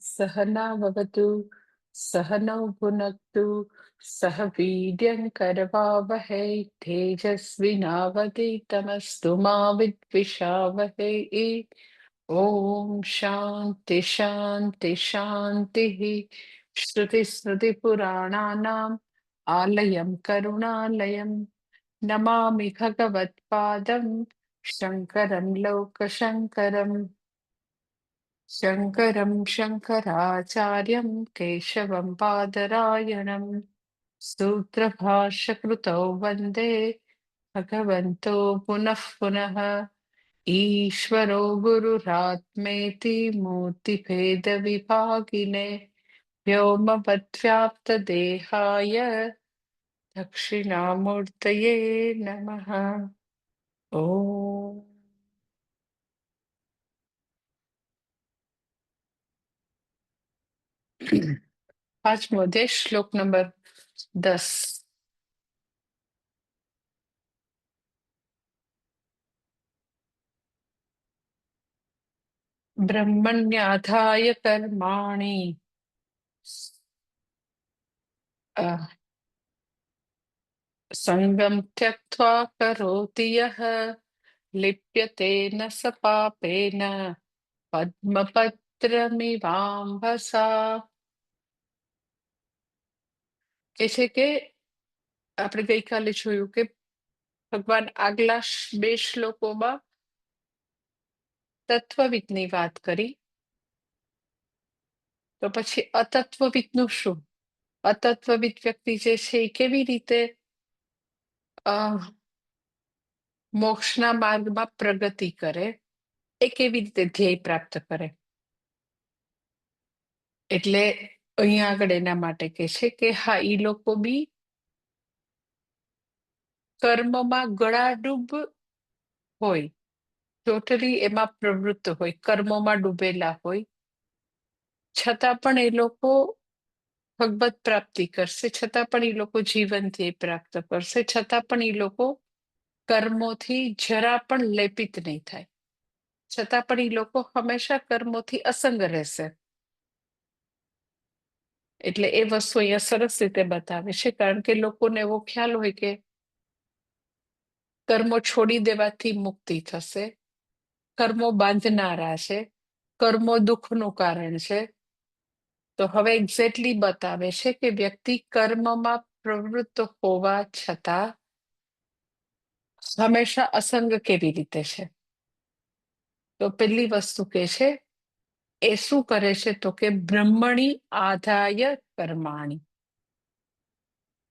सहना भवतु सहनौ भुनक्तु सह वीर्यं करवावहै तेजस्विनावधीतमस्तु मा विद्विषावहै। ॐ शान्ति शान्ति शान्तिः। श्रुतिस्मृतिपुराणानाम् आलयं करुणालयं नमामि भगवत्पादं शङ्करं लोकशङ्करम्। शङ्करं शङ्कराचार्यं केशवं बादरायणं सूत्रभाष्यकृतौ वन्दे भगवन्तो पुनः पुनः। ईश्वरो गुरुरात्मेति मूर्तिभेदविभागिने व्योमवद्व्याप्तदेहाय दक्षिणामूर्तये नमः। ॐ પાંચમો અધ્યાય શ્લોક નંબર 10। ब्रह्मण्याधाय कर्माणि संगं त्यक्त्वा करोति यः लिप्यते न स पापेन પદ્મપત્રમિવાંભસા। કે છે કે આપણે ગઈકાલે જોયું કે ભગવાન આગલા બે શ્લોકોમાં તત્વવિદની વાત કરી, તો પછી અતત્વવિદનું શું? અતત્વવિદ વ્યક્તિ જે છે એ કેવી રીતે મોક્ષના માર્ગમાં પ્રગતિ કરે, એ કેવી રીતે ધ્યેય પ્રાપ્ત કરે? એટલે અહીંયા આગળ એના માટે કે છે કે હા, એ લોકો બી કર્મમાં ગળાડૂબ હોય, ટોટલી એમાં પ્રવૃત્ત હોય, કર્મોમાં ડૂબેલા હોય, છતાં પણ એ લોકો ભગવત પ્રાપ્તિ કરશે, છતાં પણ એ લોકો જીવન ધ્યેય પ્રાપ્ત કરશે, છતાં પણ એ લોકો કર્મોથી જરા પણ લેપિત નહીં થાય, છતાં પણ એ લોકો હંમેશા કર્મોથી અસંગ રહેશે. એટલે એ વસ્તુ અહીંયા સરસ રીતે બતાવે છે, કારણ કે લોકોને એવો ખ્યાલ હોય કે કર્મો છોડી દેવાથી મુક્તિ થશે, કર્મો બાંધનારા છે, કર્મો દુઃખનું કારણ છે. તો હવે એક્ઝેક્ટલી બતાવે છે કે વ્યક્તિ કર્મમાં પ્રવૃત્ત હોવા છતાં હંમેશા અસંગ કેવી રીતે છે. તો પહેલી વસ્તુ કે છે એ શું કરે છે, તો કે બ્રહ્મણી આધાય કર્માણી,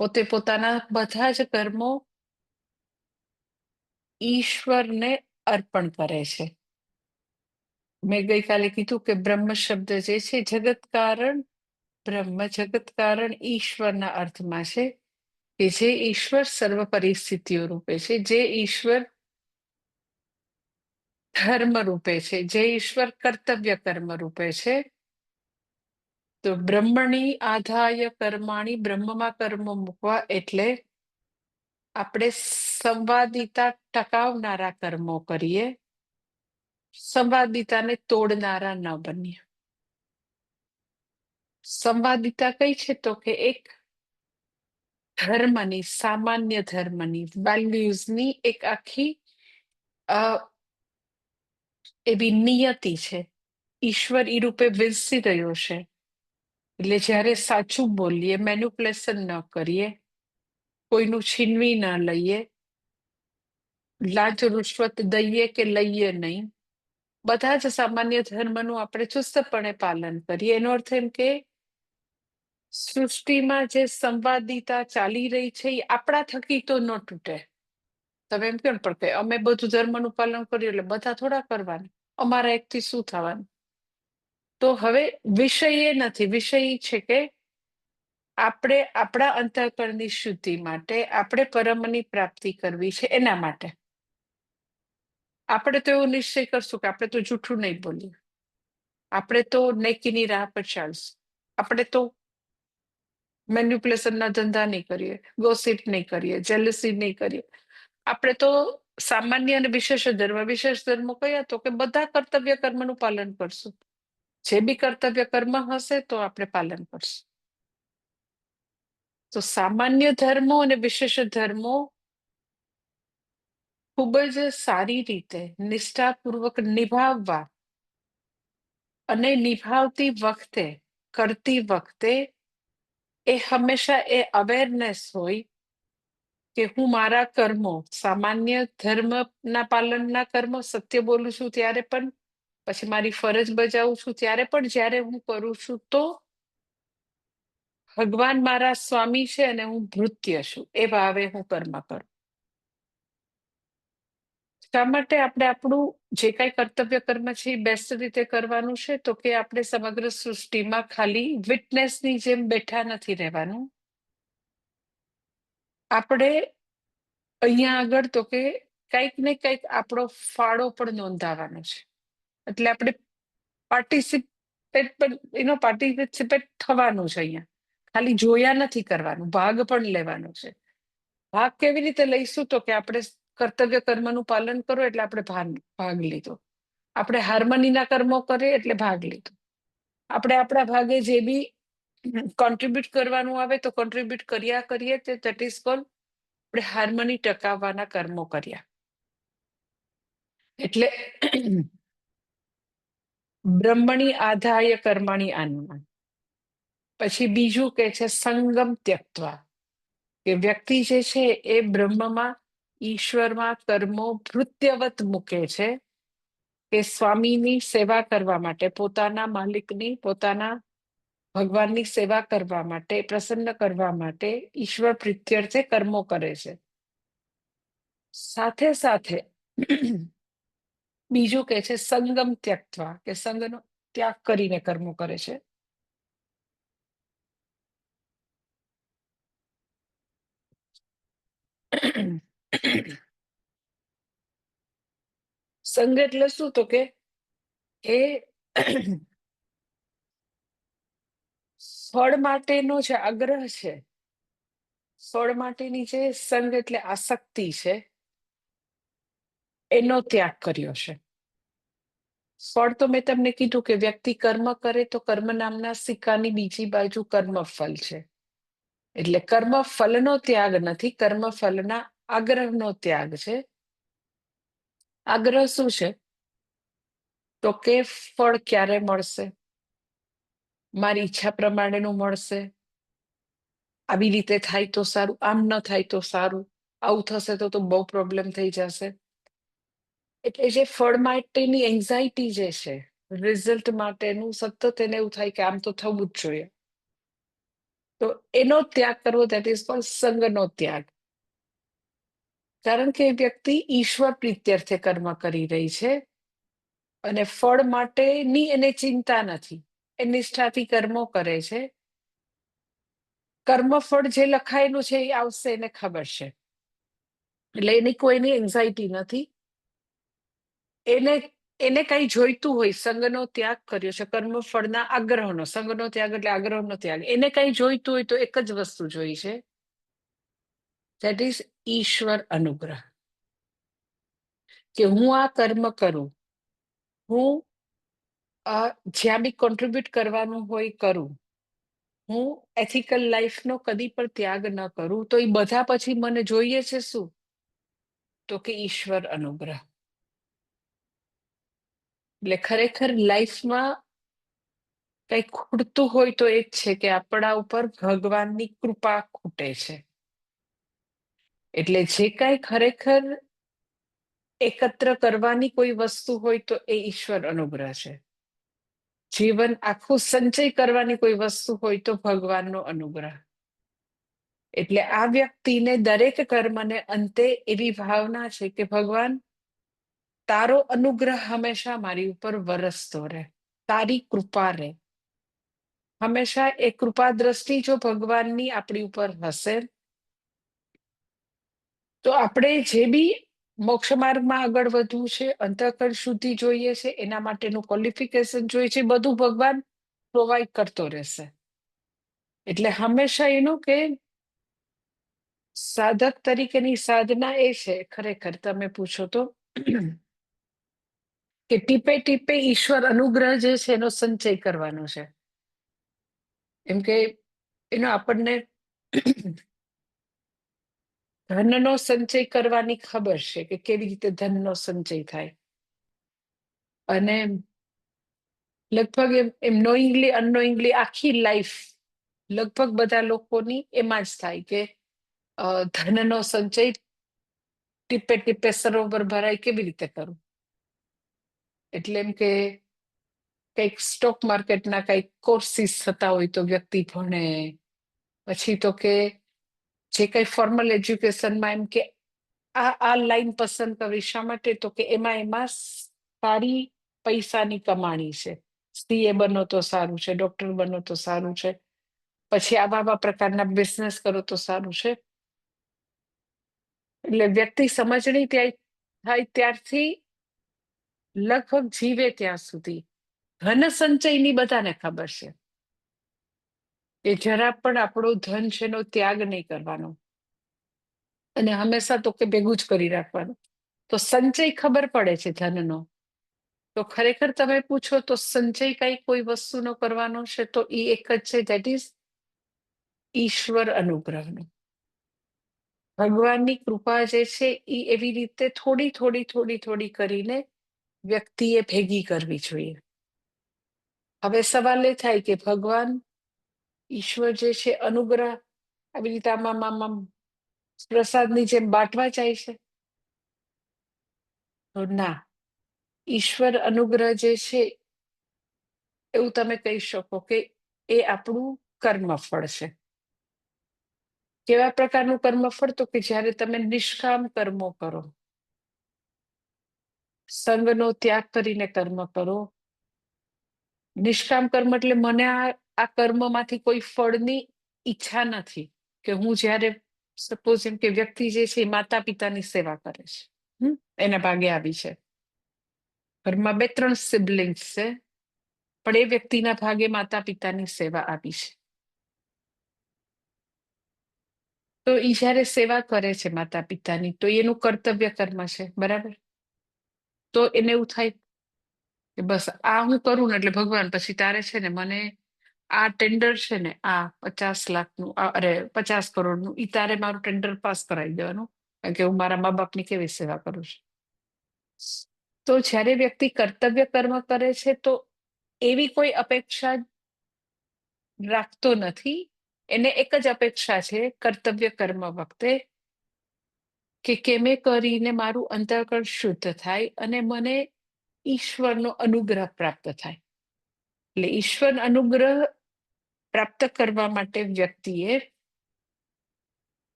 પોતે પોતાના બધા જ કર્મો ઈશ્વરને અર્પણ કરે છે. મેં ગઈકાલે કીધું કે બ્રહ્મ શબ્દ જે છે જગત કારણ, બ્રહ્મ જગત કારણ ઈશ્વરના અર્થમાં છે, કે જે ઈશ્વર સર્વ પરિસ્થિતિઓ રૂપે છે, જે ઈશ્વર ધર્મ રૂપે છે, જે ઈશ્વર કર્તવ્ય કર્મ રૂપે છે. તો બ્રહ્મણી આધાય કર્માણી, બ્રહ્મમાં કર્મ મૂકવા એટલે આપણે સંવાદિતા ટકાવનારા કર્મો કરીએ, સંવાદિતાને તોડનારા ન બનીએ. સંવાદિતા કઈ છે, તો કે એક ધર્મની, સામાન્ય ધર્મની વેલ્યુઝની એક આખી એવી નિયતિ છે. ઈશ્વર ઈ રૂપે વિરસી રહ્યો છે, એટલે જ્યારે સાચું બોલીએ, મેન્યુપ્યુલેશન ન કરીએ, કોઈનું છીનવી ના લઈએ, લાંચ રૂશ્વત દઈએ કે લઈએ નહીં, બધા જ સામાન્ય ધર્મનું આપણે ચુસ્તપણે પાલન કરીએ. એનો અર્થ એમ કે સૃષ્ટિમાં જે સંવાદિતા ચાલી રહી છે એ આપણા થકી તો ન તૂટે. તમે એમ કેમ પણ કે અમે બધું ધર્મનું પાલન કર્યું એટલે બધા થોડા કરવાના, અમારા એકથી શું થવાનું? તો હવે વિષય એ નથી, વિષય એ છે કે આપણે આપણા અંતઃકરણની શુદ્ધિ માટે, આપણે પરમની પ્રાપ્તિ કરવી છે, એના માટે આપણે તો એવો નિશ્ચય કરશું કે આપણે તો જૂઠું નહીં બોલીએ, આપણે તો નેકીની રાહ પર ચાલશું, આપણે તો મેન્યુપ્યુલેશનના ધંધા નહીં કરીએ, ગોસિપ નહીં કરીએ, જેલસી નહીં કરીએ. આપણે તો સામાન્ય અને વિશેષ ધર્મો કયા, તો કે બધા કર્તવ્ય કર્મનું પાલન કરશું. જે બી કર્તવ્ય કર્મ હશે તો આપણે પાલન કરશું. તો સામાન્ય ધર્મો અને વિશેષ ધર્મો ખૂબ જ સારી રીતે નિષ્ઠાપૂર્વક નિભાવવા, અને નિભાવતી વખતે, કરતી વખતે એ હંમેશા એ અવેરનેસ હોય કે હું મારા કર્મો, સામાન્ય ધર્મના પાલનના કર્મો, સત્ય બોલું છું ત્યારે પણ, પછી મારી ફરજ બજાવું છું ત્યારે પણ, જ્યારે હું કરું છું તો ભગવાન મારા સ્વામી છે અને હું ભૃત્ય છું એ ભાવે હું કર્મ કરું. શા માટે આપણે આપણું જે કાંઈ કર્તવ્ય કર્મ છે એ બેસ્ટ રીતે કરવાનું છે? તો કે આપણે સમગ્ર સૃષ્ટિમાં ખાલી વિટનેસની જેમ બેઠા નથી રહેવાનું. આપણે અહીંયા આગળ તો કે કંઈક ને કંઈક આપણો ફાળો પણ નોંધાવાનો છે. એટલે આપણે પાર્ટિસિપેટ થવાનું છે. અહીંયા ખાલી જોયા નથી કરવાનું, ભાગ પણ લેવાનો છે. ભાગ કેવી રીતે લઈશું? તો કે આપણે કર્તવ્ય કર્મનું પાલન કરો એટલે આપણે ભાગ લીધો. આપણે હાર્મનીના કર્મો કરીએ એટલે ભાગ લીધો. આપણે આપણા ભાગે જે બી કોન્ટ્રીબ્યુટ કરવાનું આવે તો કોન્ટ્રીબ્યુટ કર્યા કરીએ, દેટ ઇઝ કોલ્ડ આપણે હાર્મની ટકાવવાના કર્મો કર્યા. એટલે બ્રહ્મણી આધાય કર્મણી આનંદ. પછી બીજું કે છે સંગમ ત્યક્ત્વા, કે વ્યક્તિ જે છે એ બ્રહ્મમાં, ઈશ્વરમાં કર્મો ભૃત્યવત મૂકે છે, કે સ્વામીની સેવા કરવા માટે, પોતાના માલિકની, પોતાના ભગવાનની સેવા કરવા માટે, પ્રસન્ન કરવા માટે ઈશ્વર પ્રીત્યર્થે કર્મો કરે છે. સાથે સાથે બીજું કે છે સંગમ ત્યક્ત્વા, કે સંગનો ત્યાગ કરીને કર્મો કરે છે. સંગ એટલે શું? તો કે એ ફળ માટેનો જે આગ્રહ છે, ફળ માટેની જે સંગ એટલે આસક્તિ છે, એનો ત્યાગ કર્યો છે. ફળ તો મેં તમને કીધું કે વ્યક્તિ કર્મ કરે તો કર્મ નામના સિક્કાની બીજી બાજુ કર્મફળ છે. એટલે કર્મ ફલનો ત્યાગ નથી, કર્મ ફલના આગ્રહનો ત્યાગ છે. આગ્રહ શું છે? તો કે ફળ ક્યારે મળશે, મારી ઈચ્છા પ્રમાણેનું મળશે, આવી રીતે થાય તો સારું, આમ ન થાય તો સારું, આવું થશે તો બહુ પ્રોબ્લેમ થઈ જશે. એટલે જે ફળ માટેની એન્ઝાઇટી જે છે, રિઝલ્ટ માટેનું સતત એને એવું થાય કે આમ તો થવું જ જોઈએ, તો એનો ત્યાગ કરવો, દેટ ઇઝ કોલ્ડ સંગનો ત્યાગ. કારણ કે એ વ્યક્તિ ઈશ્વર પ્રીત્યર્થે કર્મ કરી રહી છે અને ફળ માટેની એને ચિંતા નથી. એ નિષ્ઠાથી કર્મો કરે છે. કર્મફળ જે લખાયેલું છે એ આવશે, એને ખબર છે. એટલે એની કોઈની એન્ઝાઇટી નથી. એને એને કઈ જોઈતું હોય, સંગનો ત્યાગ કર્યો છે, કર્મફળના આગ્રહનો, સંગનો ત્યાગ એટલે આગ્રહનો ત્યાગ. એને કઈ જોઈતું હોય તો એક જ વસ્તુ જોઈ છે, ધેટ ઇઝ ઈશ્વર અનુગ્રહ. કે હું આ કર્મ કરું, હું જ્યાં બી કોન્ટ્રીબ્યુટ કરવાનું હોય કરું, હું એથિકલ લાઈફનો કદી પણ ત્યાગ ન કરું, તો એ બધા પછી મને જોઈએ છે શું? તો કે ઈશ્વર અનુગ્રહ. એટલે ખરેખર લાઈફમાં કઈ ખૂટતું હોય તો એ જ છે કે આપણા ઉપર ભગવાનની કૃપા ખૂટે છે. એટલે જે કાંઈ ખરેખર એકત્ર કરવાની કોઈ વસ્તુ હોય તો એ ઈશ્વર અનુગ્રહ છે. જીવન આખું સંચય કરવાની કોઈ વસ્તુ હોય તો ભગવાનનો અનુગ્રહ. એટલે આ વ્યક્તિને દરેક કર્મને અંતે એવી ભાવના છે કે ભગવાન, તારો અનુગ્રહ હંમેશા મારી ઉપર વરસતો રહે, તારી કૃપા રહે. હંમેશા એ કૃપા દ્રષ્ટિ જો ભગવાનની આપણી ઉપર હશે તો આપણે જે બી મોક્ષ માર્ગમાં આગળ વધવું છે, અંતઃકરણ શુદ્ધિ જોઈએ છે, એના માટેનું ક્વોલિફિકેશન જોઈએ છે, બધું ભગવાન પ્રોવાઈડ કરતો રહેશે. એટલે હંમેશા એનું કે સાધક તરીકેની સાધના એ છે, ખરેખર તમે પૂછો તો કે ટીપે ટીપે ઈશ્વર અનુગ્રહ જે છે એનો સંચય કરવાનો છે. એમ કે એનો આપણને ધનનો સંચય કરવાની ખબર છે કે કેવી રીતે ધનનો સંચય થાય. અને લગભગ એમ નોઈંગલી અનનોઈંગલી આખી લાઈફ લગભગ બધા લોકોની એમાં જ થાય કે ધનનો સંચય ટીપે ટીપે સરોવર ભરાય કેવી રીતે કરવું. એટલે એમ કે કંઈક સ્ટોક માર્કેટના કંઈક કોર્સિસ થતા હોય તો વ્યક્તિ ભણે, પછી તો કે જે કંઈ ફોર્મલ એજ્યુકેશનમાં એમ કે આ લાઈન પસંદ કરવી. શા માટે? તો કે એમાં સારી પૈસાની કમાણી છે. સીએ બનો તો સારું છે, ડોક્ટર બનો તો સારું છે, પછી આવા પ્રકારના બિઝનેસ કરો તો સારું છે. એટલે વ્યક્તિ સમજણી થાય ત્યારથી લગભગ જીવે ત્યાં સુધી ધન સંચયની બધાને ખબર છે કે જરા પણ આપણો ધન છે એનો ત્યાગ નહીં કરવાનો અને હંમેશા તો કે ભેગું જ કરી રાખવાનું. તો સંચય ખબર પડે છે ધનનો. તો ખરેખર તમે પૂછો તો સંચય કઈ કોઈ વસ્તુનો કરવાનો છે તો એ એક જ છે, ધેટ ઇઝ ઈશ્વર અનુગ્રહનો. ભગવાનની કૃપા જે છે એ એવી રીતે થોડી થોડી થોડી થોડી કરીને વ્યક્તિએ ભેગી કરવી જોઈએ. હવે સવાલ એ થાય કે ભગવાન ઈશ્વર જે છે અનુગ્રહ આવી રીતે આમાં પ્રસાદની જેમ બાંટવા જાય છે? તો ના, ઈશ્વર અનુગ્રહ જે છે એવું તમે કહી શકો કે એ આપણું કર્મફળ છે. કેવા પ્રકારનું કર્મફળ? તો કે જ્યારે તમે નિષ્કામ કર્મો કરો, સંગનો ત્યાગ કરીને કર્મ કરો. નિષ્કામ કર્મ એટલે મને આ કર્મમાંથી કોઈ ફળની ઈચ્છા નથી. કે હું જ્યારે સપોઝ એમ કે વ્યક્તિ જે છે એ માતા પિતાની સેવા કરે છે, એના ભાગે આવી છે, ઘરમાં 2-3 સિબલિંગ્સ છે, પણ એ વ્યક્તિના ભાગે માતા પિતાની સેવા આવી છે. તો એ જયારે સેવા કરે છે માતા પિતાની તો એનું કર્તવ્ય કર્મ છે, બરાબર? તો એને એવું થાય કે બસ આ હું કરું ને એટલે ભગવાન પછી તારે છે ને મને આ ટેન્ડર છે ને આ 50 લાખનું અરે 50 કરોડનું ઈ તારે મારું ટેન્ડર પાસ કરાવી દેવાનું, કારણ કે હું મારા મા બાપની કેવી સેવા કરું છું. તો જ્યારે વ્યક્તિ કર્તવ્ય કર્મ કરે છે તો એવી કોઈ અપેક્ષા રાખતો નથી. એને એક જ અપેક્ષા છે કર્તવ્ય કર્મ વખતે કે કેમે કરીને મારું અંતઃકરણ શુદ્ધ થાય અને મને ઈશ્વરનો અનુગ્રહ પ્રાપ્ત થાય. એટલે ઈશ્વર અનુગ્રહ પ્રાપ્ત કરવા માટે વ્યક્તિએ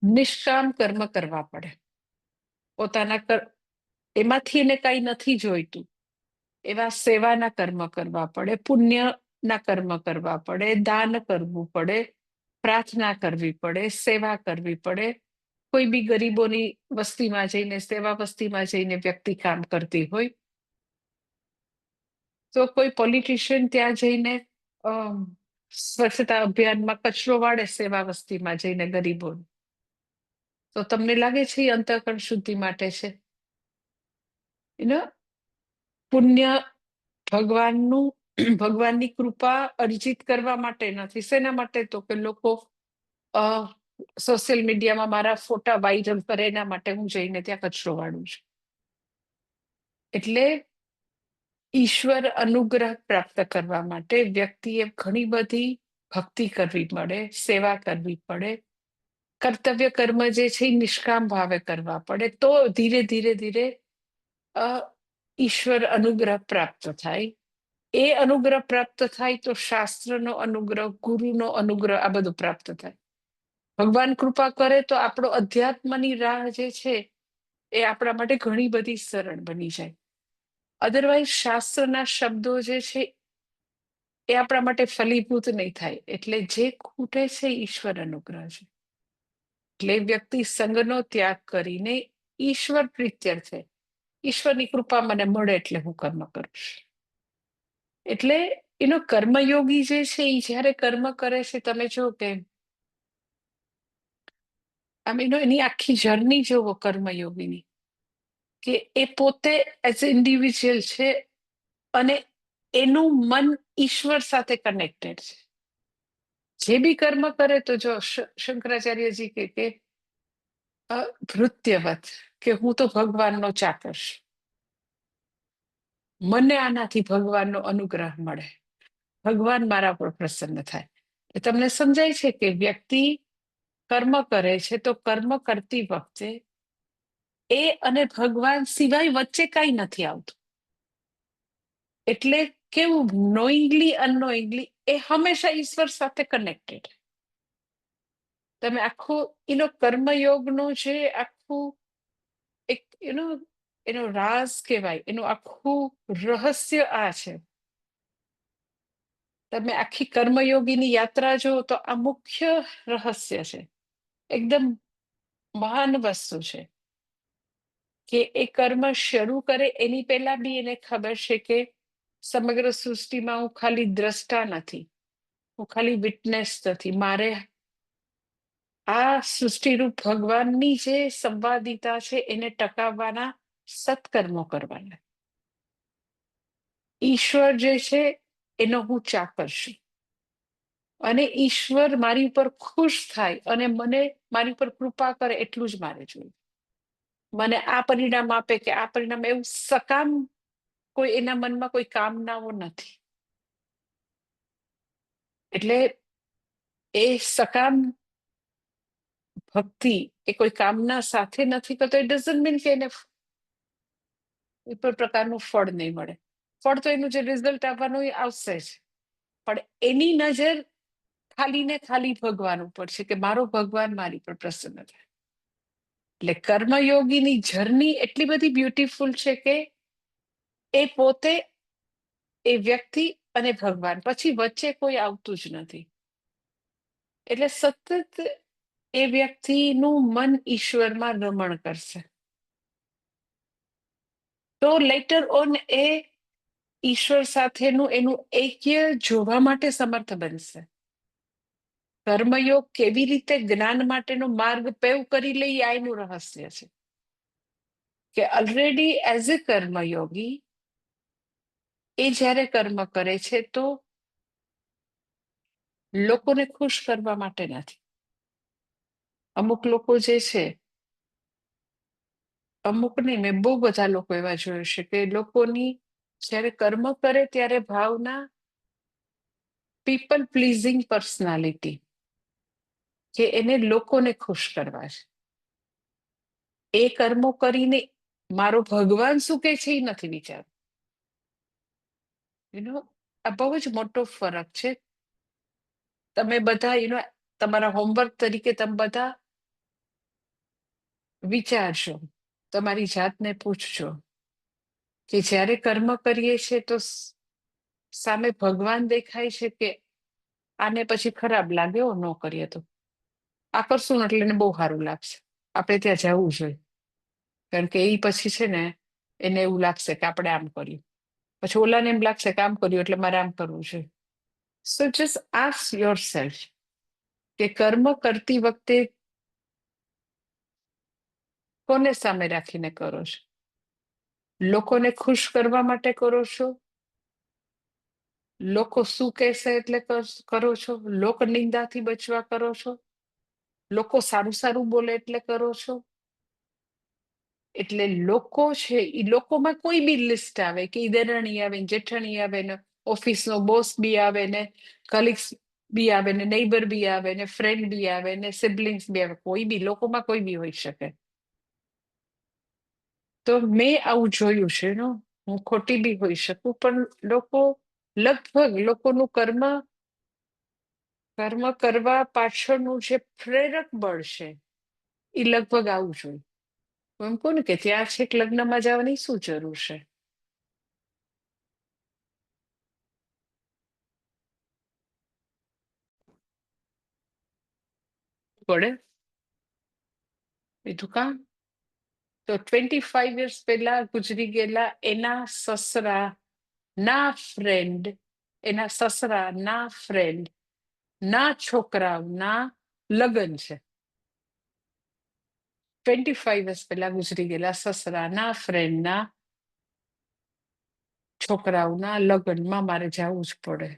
નિષ્કામ કર્મ કરવા પડે. પોતાના એમાંથી એને કઈ નથી જોઈતું એવા સેવાના કર્મ કરવા પડે, પુણ્યના કર્મ કરવા પડે, દાન કરવું પડે, પ્રાર્થના કરવી પડે, સેવા કરવી પડે. કોઈ બી ગરીબોની વસ્તીમાં જઈને, સેવા વસ્તીમાં જઈને વ્યક્તિ કામ કરતી હોય તો કોઈ પોલિટિશિયન ત્યાં જઈને સ્વચ્છતા અભિયાનમાં કચરો વાળે સેવા વસ્તીમાં જઈને ગરીબો, તો તમને લાગે છે એ અંતઃકરણ શુદ્ધિ માટે છે? પુણ્ય ભગવાનની કૃપા અર્જિત કરવા માટે નથી. શેના માટે? તો કે લોકો સોશિયલ મીડિયામાં મારા ફોટા વાયરલ કરે એના માટે હું જઈને ત્યાં કચરો વાળું છું. એટલે ઈશ્વર અનુગ્રહ પ્રાપ્ત કરવા માટે વ્યક્તિએ ઘણી બધી ભક્તિ કરવી પડે, સેવા કરવી પડે, કર્તવ્ય કર્મ જે છે એ નિષ્કામ ભાવે કરવા પડે. તો ધીરે ધીરે ધીરે ઈશ્વર અનુગ્રહ પ્રાપ્ત થાય. એ અનુગ્રહ પ્રાપ્ત થાય તો શાસ્ત્રનો અનુગ્રહ, ગુરુનો અનુગ્રહ આ બધું પ્રાપ્ત થાય. ભગવાન કૃપા કરે તો આપણો અધ્યાત્મની રાહ જે છે એ આપણા માટે ઘણી બધી સરળ બની જાય. અધરવાઇઝ શાસ્ત્રના શબ્દો જે છે એ આપણા માટે ફલીભૂત નહીં થાય. એટલે જે ખૂટે છે ઈશ્વર અનુગ્રહ છે. એટલે વ્યક્તિ સંગનો ત્યાગ કરીને ઈશ્વર પ્રીત્યર્થે ઈશ્વરની કૃપા મને મળે એટલે હું કર્મ કરું છું. એટલે એનો કર્મયોગી જે છે એ જયારે કર્મ કરે છે, તમે જો કે આમ એની આખી જર્ની જોવો કર્મયોગીની, કે એ પોતે એઝ અ ઇન્ડિવિજ્યુઅલ છે અને એનું મન ઈશ્વર સાથે કનેક્ટેડ છે. જે બી કર્મ કરે તો જો શંકરાચાર્યજી કે ભૃત્યવત, કે હું તો ભગવાનનો ચાકર છું, મને આનાથી ભગવાનનો અનુગ્રહ મળે, ભગવાન મારા પર પ્રસન્ન થાય. એ તમને સમજાય છે કે વ્યક્તિ કર્મ કરે છે તો કર્મ કરતી વખતે એ અને ભગવાન સિવાય વચ્ચે કઈ નથી આવતું. એટલે કેવું, નોઈંગલી અનનોઈંગલી એ હંમેશા ઈશ્વર સાથે કનેક્ટેડ. તમે આખું કર્મયોગનું જે આખું એક એનો રાઝ કહેવાય, એનું આખું રહસ્ય આ છે. તમે આખી કર્મયોગીની યાત્રા જો તો આ મુખ્ય રહસ્ય છે, એકદમ મહાન વસ્તુ છે. કે એ કર્મ શરૂ કરે એની પહેલા બી એને ખબર છે કે સમગ્ર સૃષ્ટિમાં હું ખાલી દ્રષ્ટા નથી, હું ખાલી વિટનેસ નથી. મારે આ સૃષ્ટિરૂપ ભગવાનની જે સંવાદિતા છે એને ટકાવવાના સત્કર્મો કરવાના. ઈશ્વર જે છે એનો હું ચાકર છું, અને ઈશ્વર મારી ઉપર ખુશ થાય અને મને મારી ઉપર કૃપા કરે એટલું જ મારે જોયું. મને આ પરિણામ આપે કે આ પરિણામ, એવું સકામ કોઈ એના મનમાં કોઈ કામનાઓ નથી. એટલે એ સકામ ભક્તિ એ કોઈ કામના સાથે નથી કરતો. ઇટ ડઝન્ટ મીન કે એને કોઈ પ્રકારનું ફળ નહીં મળે. ફળ તો એનું જે રિઝલ્ટ આવવાનું એ આવશે જ, પણ એની નજર ખાલી ને ખાલી ભગવાન ઉપર છે કે મારો ભગવાન મારી પર પ્રસન્ન થાય. એટલે કર્મયોગીની જર્ની એટલી બધી બ્યુટીફુલ છે કે એ પોતે, એ વ્યક્તિ અને ભગવાન, પછી વચ્ચે કોઈ આવતું જ નથી. એટલે સતત એ વ્યક્તિનું મન ઈશ્વરમાં રમણ કરશે. તો લેટર ઓન એ ઈશ્વર સાથેનું એનું એક્ય જોવા માટે સમર્થ બનશે. કર્મયોગ કેવી રીતે જ્ઞાન માટેનો માર્ગ પેવ કરી લઈ, આ એનું રહસ્ય છે. કે ઓલરેડી એઝ અ કર્મયોગી એ જ્યારે કર્મ કરે છે તો લોકોને ખુશ કરવા માટે નથી. અમુક લોકો જે છે, અમુક નહીં, મેં બહુ બધા લોકો એવા જોયું છે કે લોકોની જ્યારે કર્મ કરે ત્યારે ભાવના પીપલ પ્લીઝિંગ પર્સનાલિટી, કે એને લોકોને ખુશ કરવા છે. એ કર્મો કરીને મારો ભગવાન શું કે છે એ નથી વિચાર. આ બહુ જ મોટો ફરક છે. તમે બધા તમારા હોમવર્ક તરીકે તમે બધા વિચારશો, તમારી જાતને પૂછજો કે જ્યારે કર્મ કરીએ છીએ તો સામે ભગવાન દેખાય છે કે આને પછી ખરાબ લાગે ન કરીએ તો, આ કરશું ને એટલે એને બહુ સારું લાગશે, આપણે ત્યાં જવું જોઈએ. કારણ કે એ પછી છે ને એને એવું લાગશે કે આપણે આમ કર્યું, પછી ઓલાને એમ લાગશે કે આમ કર્યું એટલે મારે આમ કરવું છે. સો જસ્ટ આસ્ક યોર સેલ્ફ કે કર્મ કરતી વખતે કોને સામે રાખીને કરો છો? લોકોને ખુશ કરવા માટે કરો છો? લોકો શું કહેશે એટલે કરો છો? લોક નિંદાથી બચવા કરો છો? લોકો સારું સારું બોલે એટલે કરો છો? એટલે લોકો છે એ લોકોમાં કોઈ બી લિસ્ટ આવે, કે ઈ દેરાણી આવે ને જેઠાણી આવે ને ઓફિસનો બોસ બી આવે ને કલીગ્સ બી આવે ને નેબર બી આવે ને ફ્રેન્ડ બી આવે ને સિબ્લિંગ્સ બી આવે, કોઈ બી લોકોમાં કોઈ બી હોઈ શકે. તો મેં આવું જોયું છે. હું ખોટી બી હોઈ શકું, પણ લગભગ લોકોનું કર્મ કરવા પાછળનું જે પ્રેરક બળ છે એ લગભગ આવું જોઈએ. એમ કહું ને કે ત્યાં છેક લગ્નમાં જવાની શું જરૂર છે? પડે બીજું કામ તો 25 યર્સ પહેલા ગુજરી ગયેલા એના સસરા ના ફ્રેન્ડ, એના સસરા ના ફ્રેન્ડ ના છોકરાઓના લગ્ન છે. 25 વર્ષ પહેલા ગુજરી ગયેલા સસરાના ફ્રેન્ડના છોકરાઓના લગ્નમાં મારે જવું જ પડે.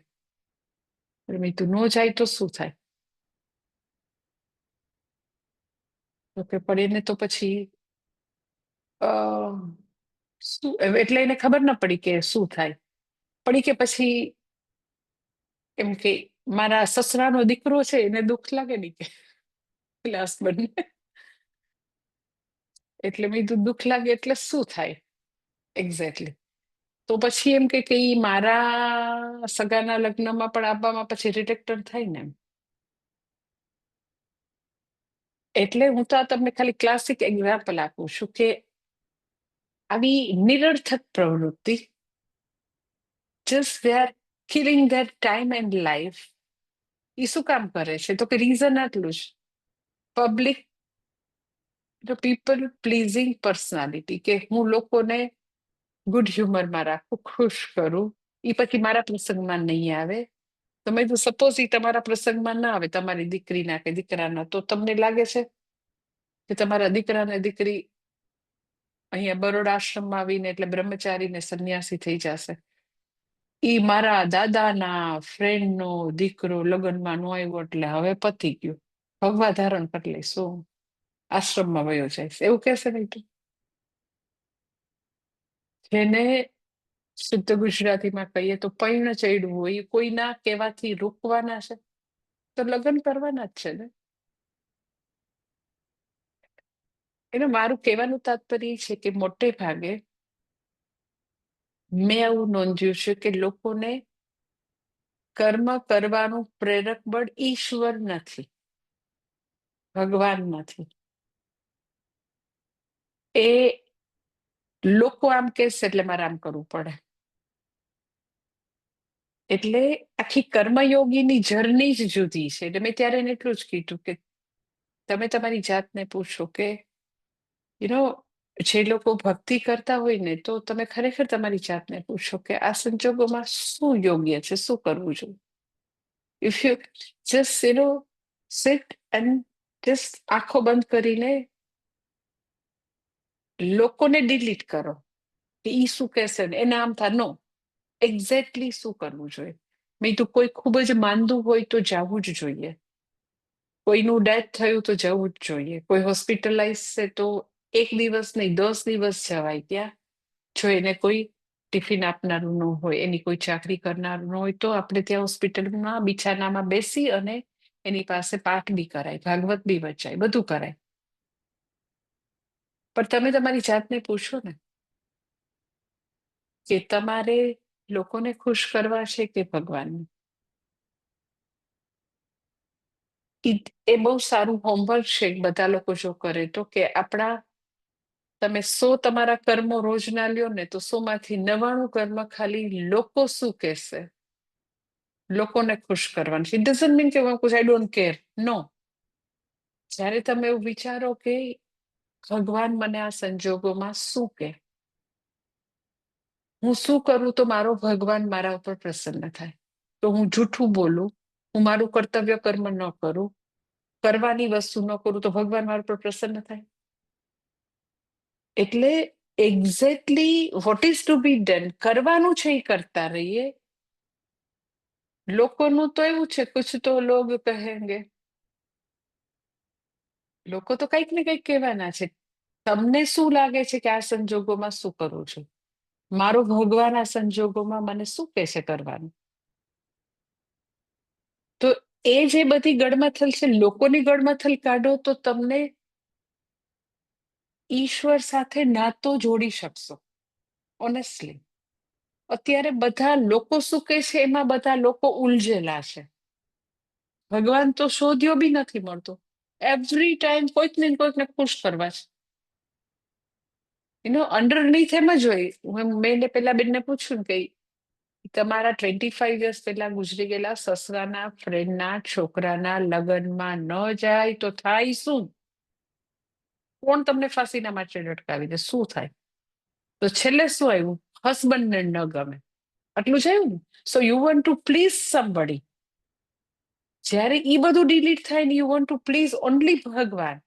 મેં તું ન જાય તો શું થાય? તો કે પણ એને તો પછી શું એટલે એને ખબર ના પડી કે શું થાય. પડી કે પછી એમ કે મારા સસરાનો દીકરો છે એને દુઃખ લાગે ને કે પેલા હસબન્ડને. એટલે મેં કીધું દુઃખ લાગે એટલે શું થાય એક્ઝેક્ટલી? તો પછી એમ કે ઈ મારા સગાના લગ્નમાં પણ આવવામાં પછી રિજેક્ટર થાય ને એમ. એટલે હું તો આ તમને ખાલી ક્લાસિક એક્ઝામ્પલ આપું છું કે આવી નિરર્થક પ્રવૃત્તિ, just they are killing their time and life. એ શું કામ કરે છે? તો કે રીઝન આટલું જ, પબ્લિક પીપલ પ્લીઝિંગ પર્સનાલિટી, કે હું લોકોને ગુડ હ્યુમરમાં રાખું, ખુશ કરું, એ પછી મારા પ્રસંગમાં નહીં આવે. તમે જો સપોઝ એ તમારા પ્રસંગમાં ના આવે, તમારી દીકરીના કે દીકરાના, તો તમને લાગે છે કે તમારા દીકરા ને દીકરી અહીંયા બરોડા આશ્રમમાં આવીને એટલે બ્રહ્મચારી ને સંન્યાસી થઈ જશે? ઈ મારા દાદાના ફ્રેન્ડનો દીકરો લગ્નમાં નો આવ્યો એટલે હવે પતી ગયું, ભગવા ધારણ કરી લઈશું, આશ્રમમાં વયો જાય, એવું કહેશે નહીં તો? જેને શુદ્ધ ગુજરાતીમાં કહીએ તો પૈણ ચડ્યું હોય, કોઈના કહેવાથી રોકવાના છે તો લગ્ન કરવાના જ છે ને. એને મારું કહેવાનું તાત્પર્ય છે કે મોટે ભાગે મેં આવું નોંધ્યું છે કે લોકોને કર્મ કરવાનું પ્રેરક બળ ઈશ્વર નથી, ભગવાન નથી. એ લોકો આમ કહેશે એટલે મારે આમ કરવું પડે. એટલે આખી કર્મયોગીની જર્ની જ જુદી છે. એટલે મેં ત્યારે એને એટલું જ કીધું કે તમે તમારી જાતને પૂછો કે જે લોકો ભક્તિ કરતા હોય ને, તો તમે ખરેખર તમારી જાતને પૂછો કે આ સંજોગોમાં શું યોગ્ય છે, શું કરવું જોઈએ. If you just sit and just આંખો બંધ કરીને લોકોને ડિલીટ કરો કે ઈ શું કહેશે ને એને આમ થાય, નો, એક્ઝેક્ટલી શું કરવું જોઈએ. મેં તો કોઈ ખૂબ જ માંદું હોય તો જવું જ જોઈએ, કોઈનું ડેથ થયું તો જવું જ જોઈએ, કોઈ હોસ્પિટલાઇઝ છે તો 1 દિવસ નહીં 10 દિવસ જવાય ત્યાં. જો એને કોઈ ટિફિન આપનારું ન હોય, એની કોઈ ચાકરી કરનારું ન હોય, તો આપણે ત્યાં હોસ્પિટલમાં બિછાનામાં બેસી અને એની પાસે પાઠ બી કરાય, ભાગવત બી વચાય, બધું કરાય. પણ તમે તમારી જાતને પૂછો ને કે તમારે લોકોને ખુશ કરવા છે કે ભગવાનને. એ બહુ સારું હોમવર્ક છે બધા લોકો જો કરે તો, કે આપણા તમે 100 તમારા કર્મો રોજના લ્યો ને, તો 100 માંથી 99 કર્મ ખાલી લોકો શું કહેશે, લોકોને ખુશ કરવાનું. ઇટ ડઝન્ટ મીન કે આઈ ડોન્ટ કેર, નો. જ્યારે તમે એવું વિચારો કે ભગવાન મને આ સંજોગોમાં શું કે, હું શું કરું તો મારો ભગવાન મારા ઉપર પ્રસન્ન થાય, તો હું જૂઠું બોલું, હું મારું કર્તવ્ય કર્મ ન કરું, કરવાની વસ્તુ ન કરું, તો ભગવાન મારા ઉપર પ્રસન્ન થાય. એટલે exactly what is to be done, કરવાનું છે એ કરતા રહીએ. લોકોનું તો એવું છે, કુછ તો લોગ કહેંગે, લોકો તો કંઈક ને કંઈક કહેવાના છે. તમને શું લાગે છે કે આ સંજોગોમાં શું કરવું છું, મારો ભગવાન આ સંજોગોમાં મને શું કહે છે કરવાનું. તો એ જે બધી ગડમથલ છે, લોકોની ગડમથલ કાઢો તો તમને ઈશ્વર સાથે નાતો જોડી શકશો. ઓનેસ્ટલી અત્યારે બધા લોકો શું કહે છે એમાં બધા લોકો ઉલझેલા છે. ભગવાન તો શોધ્યો બી નથી મળતો. એવરી ટાઈમ કોઈક ને કોઈકને ખુશ કરવા છે. અંડરનીથ એમ જ હોય. મેં પેલા બેનને પૂછ્યું કે તમારા 25 યર્સ પહેલા ગુજરી ગયેલા સસરાના ફ્રેન્ડના છોકરાના લગ્નમાં ન જાય તો થાય શું? કોણ તમને ફાંસીના માટે લટકાવી દે? શું થાય? તો છેલ્લે શું આવ્યું? હસબન્ડને ન ગમે આટલું જ આવ્યું ને. So you want to please somebody. જ્યારે ઈ બધું ડિલીટ થાય ને you want to please only ભગવાન,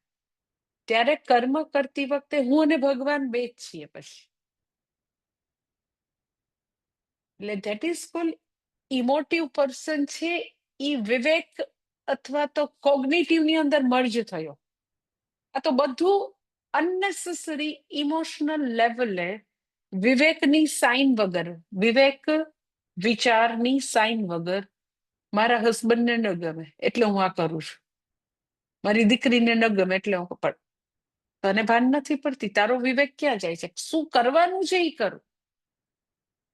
ત્યારે કર્મ કરતી વખતે હું અને ભગવાન બે જ છીએ પછી. એટલે ધેટ ઇઝ કોલ્ડ ઇમોટિવ પર્સન છે. ઈ વિવેક અથવા તો કોગ્નિટિવ ની અંદર મર્જ થયો. આ તો બધું અનનેસેસરી ઇમોશનલ લેવલે વિવેકની સાઈન વગર, વિવેક વિચારની સાઈન વગર મારા હસબન્ડને ન ગમે એટલે હું આ કરું છું, મારી દીકરીને ન ગમે એટલે હું પણ તને ભાન નથી પડતી, તારો વિવેક ક્યાં જાય છે? શું કરવાનું છે એ કરું.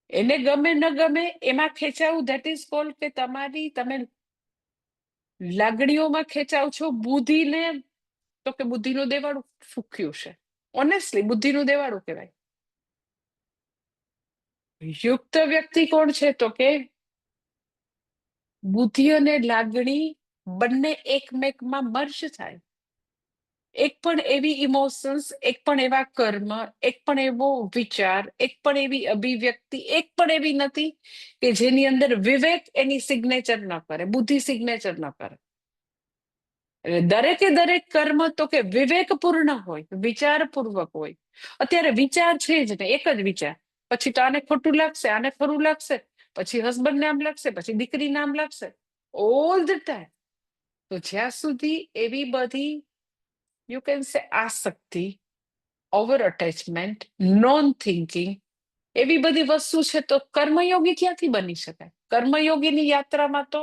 એને ગમે ન ગમે એમાં ખેંચાવું, ધેટ ઇઝ કોલ્ડ કે તમે લાગણીઓમાં ખેંચાવ છો બુદ્ધિને, તો કે બુદ્ધિનું દેવાળું ફૂક્યું છે. ઓનેસ્ટલી બુદ્ધિનું દેવાળું કહેવાય. યુક્ત વ્યક્તિ કોણ છે? તો કે બુદ્ધિ અને લાગણી બંને એકમેકમાં મર્જ થાય. એક પણ એવી ઇમોશન્સ, એક પણ એવા કર્મ, એક પણ એવો વિચાર, એક પણ એવી અભિવ્યક્તિ, એક પણ એવી નથી કે જેની અંદર વિવેક એની સિગ્નેચર ન કરે, બુદ્ધિ સિગ્નેચર ન કરે. દરેકે દરેક કર્મ તો કે વિવેકપૂર્ણ હોય, વિચારપૂર્વક હોય. અત્યારે વિચાર છે જ ને, એક જ વિચાર, પછી તો આને ખોટું લાગશે, આને ખરું લાગશે, પછી હસબન્ડ નામ લાગશે, પછી દીકરી નામ લાગશે, ઓલ ધ ટાઈમ. તો જ્યાં સુધી એવી બધી યુ કેન સે આસક્તિ, ઓવર અટેચમેન્ટ, નોન થિંકિંગ, એવી બધી વસ્તુ છે, તો કર્મયોગી ક્યાંથી બની શકાય? કર્મયોગીની યાત્રામાં તો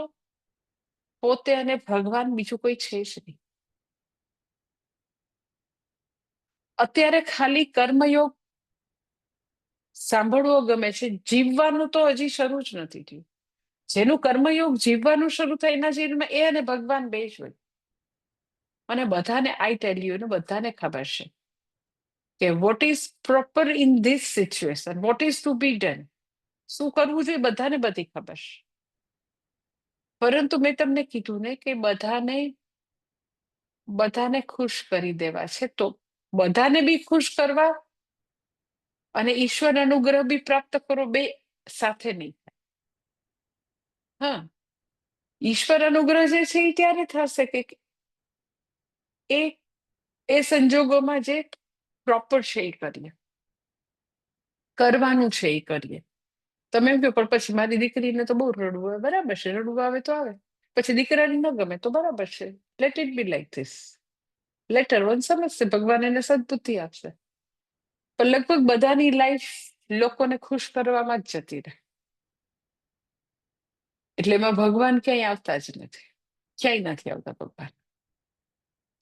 પોતે અને ભગવાન બીજું કોઈ છે જ નહીં. અત્યારે ખાલી કર્મયોગ સાંભળવો ગમે છે, જીવવાનું તો હજી શરૂ જ નથી થયું. જેનું કર્મયોગ જીવવાનું શરૂ થાય એના જીવનમાં એ અને ભગવાન બે જ હોય. અને બધાને આઈ ટેલ યુ, ને બધાને ખબર છે કે what is proper in this situation, what is to be done, શું કરવું જોઈએ બધાને બધી ખબર છે. પરંતુ મેં તમને કીધું ને કે બધાને ખુશ કરી દેવા છે, તો બધાને બી ખુશ કરવા અને ઈશ્વર અનુગ્રહ બી પ્રાપ્ત કરો, બે સાથે નહીં થાય. હા, ઈશ્વર અનુગ્રહ જે છે એ ત્યારે થશે કે એ એ સંજોગોમાં જે પ્રોપર છે એ કરીએ, કરવાનું છે એ કરીએ. તમે એમ કહો પણ પછી મારી દીકરીને તો બહુ રડવું આવે, બરાબર છે, રડવું આવે તો આવે. પછી દીકરાને ન ગમે તો બરાબર છે, let it be like this. Letter one સમજશે, ભગવાન એને સદબુદ્ધિ આપશે. પણ લગભગ બધાની લાઈફ લોકોને ખુશ કરવામાં જ જતી રહે. એટલે એમાં ભગવાન ક્યાંય આવતા જ નથી, ક્યાંય નથી આવતા ભગવાન.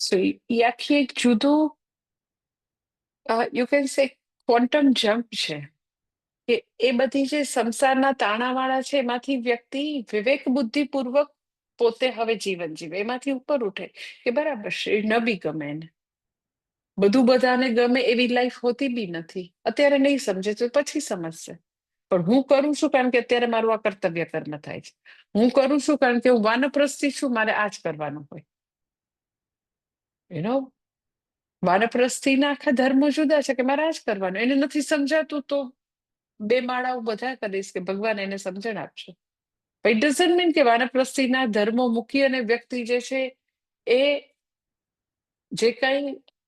સો એ આખી એક જુદું you can say quantum jump છે કે એ બધી જે સંસારના તાણાવાળા છે એમાંથી વ્યક્તિ વિવેક બુદ્ધિપૂર્વક પોતે હવે જીવન જીવે, એમાંથી ઉપર ઉઠે કે બરાબર છે, એ ન બી ગમે એને, બધું બધાને ગમે એવી લાઈફ હોતી બી નથી. અત્યારે નહીં સમજે તો પછી સમજશે. પણ હું કરું છું કારણ કે અત્યારે મારું આ કર્તવ્ય કર્મ થાય છે. હું કરું છું કારણ કે હું વાનપ્રસ્થી છું, મારે આ જ કરવાનું હોય. યુ વાનપ્રસ્થીના આખા ધર્મો જુદા છે કે મારે આ જ કરવાનું. એને નથી સમજાતું તો બે માળાઓ બધા કરીશ કે ભગવાન એને સમજણ આપશે. ઇટ ડઝન્ટ મીન કે વાનપ્રસ્થીના ધર્મો મૂકી અને વ્યક્તિ જે છે એ જે કઈ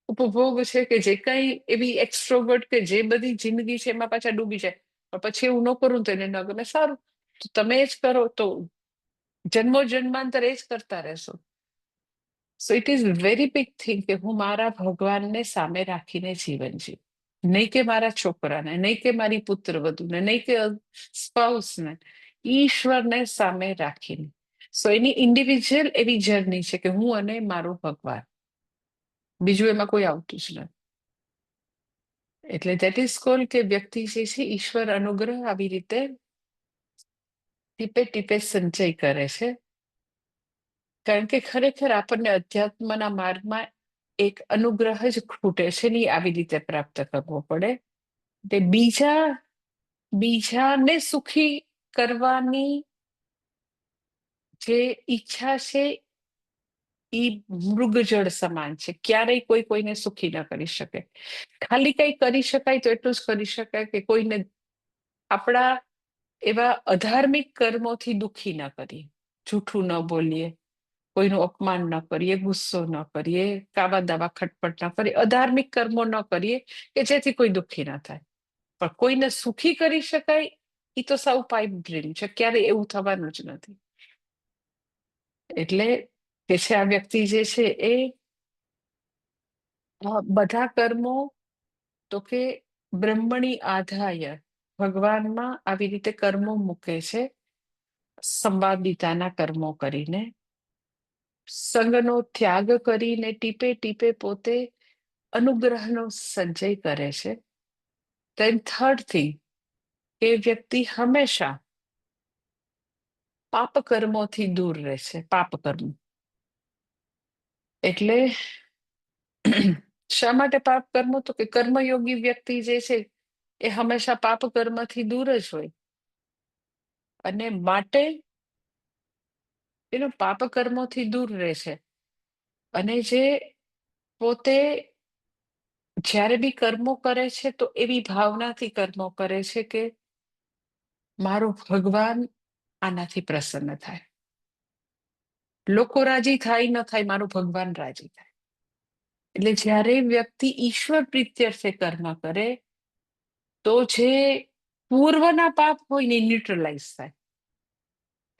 ઉપભોગ છે કે જે કઈ એવી એક્સ્ટ્રોવર્ટ કે જે બધી જિંદગી છે એમાં પાછા ડૂબી જાય. પણ પછી એવું ન કરું તો એને ન ગમે. સારું, તો તમે જ કરો, તો જન્મો જન્માંતર એ જ કરતા રહેશો. So it is very big thing કે હું મારા ભગવાનને સામે રાખીને જીવન જીવ, નહીં કે મારા છોકરાને, નહીં કે મારી પુત્ર વધુને, નહીં કે સ્પાઉસને, ઈશ્વરને સામે રાખીને. સો એની ઇન્ડિવિજ્યુઅલ એવી જર્ની છે કે હું અને મારું ભગવાન, બીજું એમાં કોઈ આવતું જ નથી. એટલે ધેટ ઇઝ કોલ કે વ્યક્તિ જે છે ઈશ્વર અનુગ્રહ આવી રીતે ટીપે ટીપે સંચય કરે છે. કારણ કે ખરેખર આપણને અધ્યાત્મના માર્ગમાં એક અનુગ્રહ જ ખૂટે છે ને, આવી રીતે પ્રાપ્ત કરવો પડે. તે બીજાને સુખી કરવાની જે ઈચ્છા છે એ મૃગજળ સમાન છે, ક્યારેય કોઈ કોઈને સુખી ન કરી શકે. ખાલી કઈ કરી શકાય તો એટલું જ કરી શકાય કે કોઈને આપણા એવા અધાર્મિક કર્મોથી દુઃખી ન કરીએ, જૂઠું ન બોલીએ, કોઈનું અપમાન ન કરીએ, ગુસ્સો ન કરીએ, કાવા દાવા ખટપટ ન કરીએ, અધાર્મિક કર્મો ન કરીએ કે જેથી કોઈ દુઃખી ન થાય. પણ કોઈને સુખી કરી શકાય એ તો સાવ પાઇપ ડ્રીમ છે, ક્યારે એવું થવાનું જ નથી. એટલે કે છે આ વ્યક્તિ જે છે એ બધા કર્મો તો કે બ્રહ્મણી આધાય ભગવાનમાં આવી રીતે કર્મો મૂકે છે, સંવાદિતાના કર્મો કરીને, સંગનો ત્યાગ કરીને ટીપે ટીપે પોતે અનુગ્રહનો સંચય કરે છે. ધેન થર્ડ થિંગ, એ વ્યક્તિ હંમેશા પાપ કર્મોથી દૂર રહેશે. પાપ કર્મ એટલે શા માટે પાપ કર્મો? તો કે કર્મયોગી વ્યક્તિ જે છે એ હંમેશા પાપ કર્મથી દૂર જ હોય, અને માટે એનો પાપ કર્મોથી દૂર રહે છે. અને જે પોતે જ્યારે બી કર્મો કરે છે તો એવી ભાવનાથી કર્મો કરે છે કે મારો ભગવાન આનાથી પ્રસન્ન થાય, લોકો રાજી થાય ન થાય, મારું ભગવાન રાજી થાય. એટલે જ્યારે વ્યક્તિ ઈશ્વર પ્રીત્યર્થે કર્મ કરે તો જે પૂર્વના પાપ હોય ને ન્યુટ્રલાઇઝ થાય.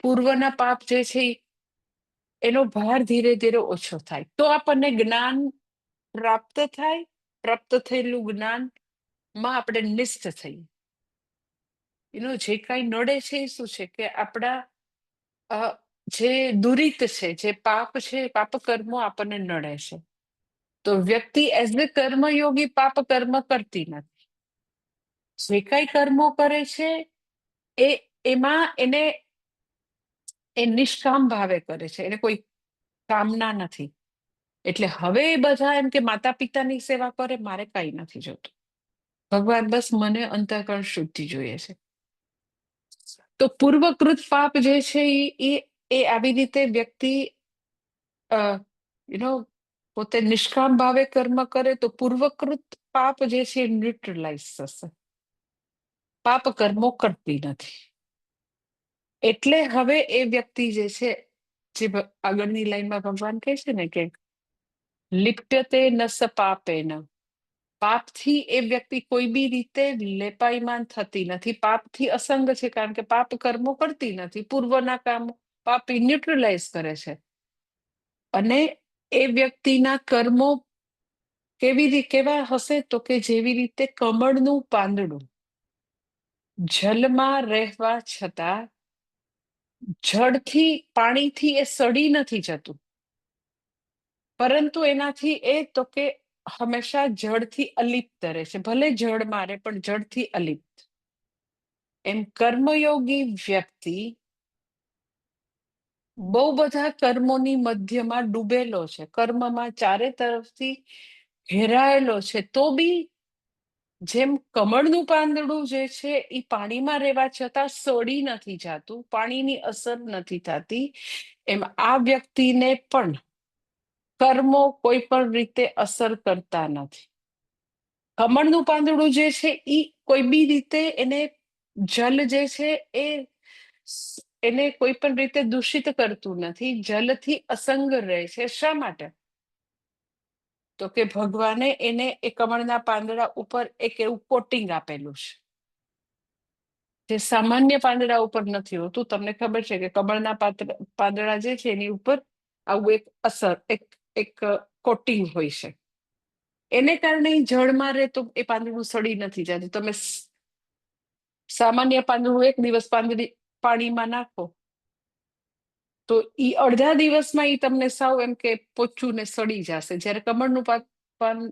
પૂર્વના પાપ જે છે એનો ભાર ધીરે ધીરે ઓછો થાય, તો આપણને જ્ઞાન પ્રાપ્ત થાય. પ્રાપ્ત થયેલું જ્ઞાન માં આપણે નિષ્ઠ થઈએ. એનો જે કઈ નડે છે એ શું છે કે આપણા જે દુરિત છે, જે પાપ છે, પાપ કર્મો આપણને નડે છે. તો વ્યક્તિ એઝ એ કર્મયોગી પાપ કર્મ કરતી નથી. જે કઈ કર્મો કરે છે એમાં એને એ નિષ્કામ ભાવે કરે છે, એને કોઈ કામના નથી. એટલે હવે એ બધા એમ કે માતા પિતાની સેવા કરે, મારે કઈ નથી જોતું. ભગવાન બસ મને અંતઃકરણ શુદ્ધિ જોઈએ છે. તો પૂર્વકૃત પાપ જે છે એ આવી રીતે વ્યક્તિ પોતે નિષ્કામ ભાવે કર્મ કરે તો પૂર્વકૃત પાપ જે છે એ ન્યુટ્રલાઇઝ થશે. પાપ કર્મો કરતી નથી. એટલે હવે એ વ્યક્તિ જે છે, જે આગળની લાઈનમાં ભગવાન કહે છે ને કે લિપ્યતે નસ પાપેન, પાપથી એ વ્યક્તિ કોઈ બી રીતે લેપાયમાન થતી નથી. પાપથી અસંગ છે, કારણ કે પાપ કર્મો કરતી નથી. પૂર્વના કામો પાપી ન્યુટ્રલાઇઝ કરે છે. અને એ વ્યક્તિના કર્મો કેવા હશે? તો કે જેવી રીતે કમળનું પાંદડું જલમાં રહેવા છતાં જળથી, પાણીથી એ સડી નથી જતું, પરંતુ એનાથી એ તો કે હંમેશા જળથી અલિપ્ત રહે છે. ભલે જળ મારે પણ જળથી અલિપ્ત. એમ કર્મયોગી વ્યક્તિ બહુ બધા કર્મોની મધ્યમાં ડૂબેલો છે, કર્મમાં ચારે તરફથી ઘેરાયેલો છે, તો બી જેમ કમળનું પાંદડું જે છે એ પાણીમાં રહેવા છતાં સડી નથી જાતું, પાણીની અસર નથી થતી, એમ આ વ્યક્તિને પણ કર્મો કોઈ પણ રીતે અસર કરતા નથી. કમળનું પાંદડું જે છે એ કોઈ બી રીતે એને જલ જે છે એને કોઈ પણ રીતે દૂષિત કરતું નથી, જલથી અસંગ રહે છે. શા માટે? તો કે ભગવાને એને એ કમળના પાંદડા ઉપર એક એવું કોટિંગ આપેલું છે જે સામાન્ય પાંદડા ઉપર નથી હોતું. તમને ખબર છે કે કમળના પાંદડા જે છે એની ઉપર આવું એક અસર, એક કોટિંગ હોય છે. એને કારણે જળમાં રહે તો એ પાંદડું સડી નથી જતું. તમે સામાન્ય પાંદડું એક દિવસ પાણીમાં નાખો તો ઈ અડધા દિવસમાં ઈ તમને સાવ એમ કે પોચું ને સડી જશે. જ્યારે કમળનું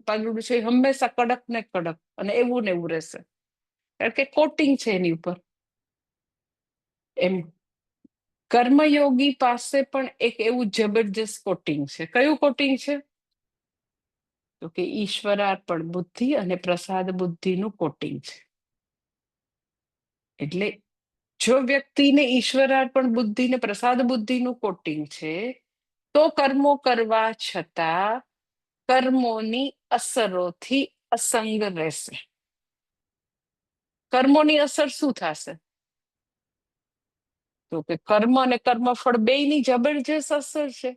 પાંદડું છે એ હંમેશા કડક ને કડક અને એવું ને એવું રહેશે, કારણ કે કોટિંગ છે એની ઉપર. એમ કર્મયોગી પાસે પણ એક એવું જબરજસ્ત કોટિંગ છે. કયું કોટિંગ છે? તો કે ઈશ્વરાર્પણ બુદ્ધિ અને પ્રસાદ બુદ્ધિનું કોટિંગ છે. એટલે જો વ્યક્તિને ઈશ્વરાર્પણ બુદ્ધિ ને પ્રસાદ બુદ્ધિનું કોટિંગ છે તો કર્મો કરવા છતાં કર્મોની અસરોથી અસંગ રહેશે. કર્મોની અસર શું થશે? તો કે કર્મ અને કર્મફળ બેયની જબરજસ્ત અસર છે.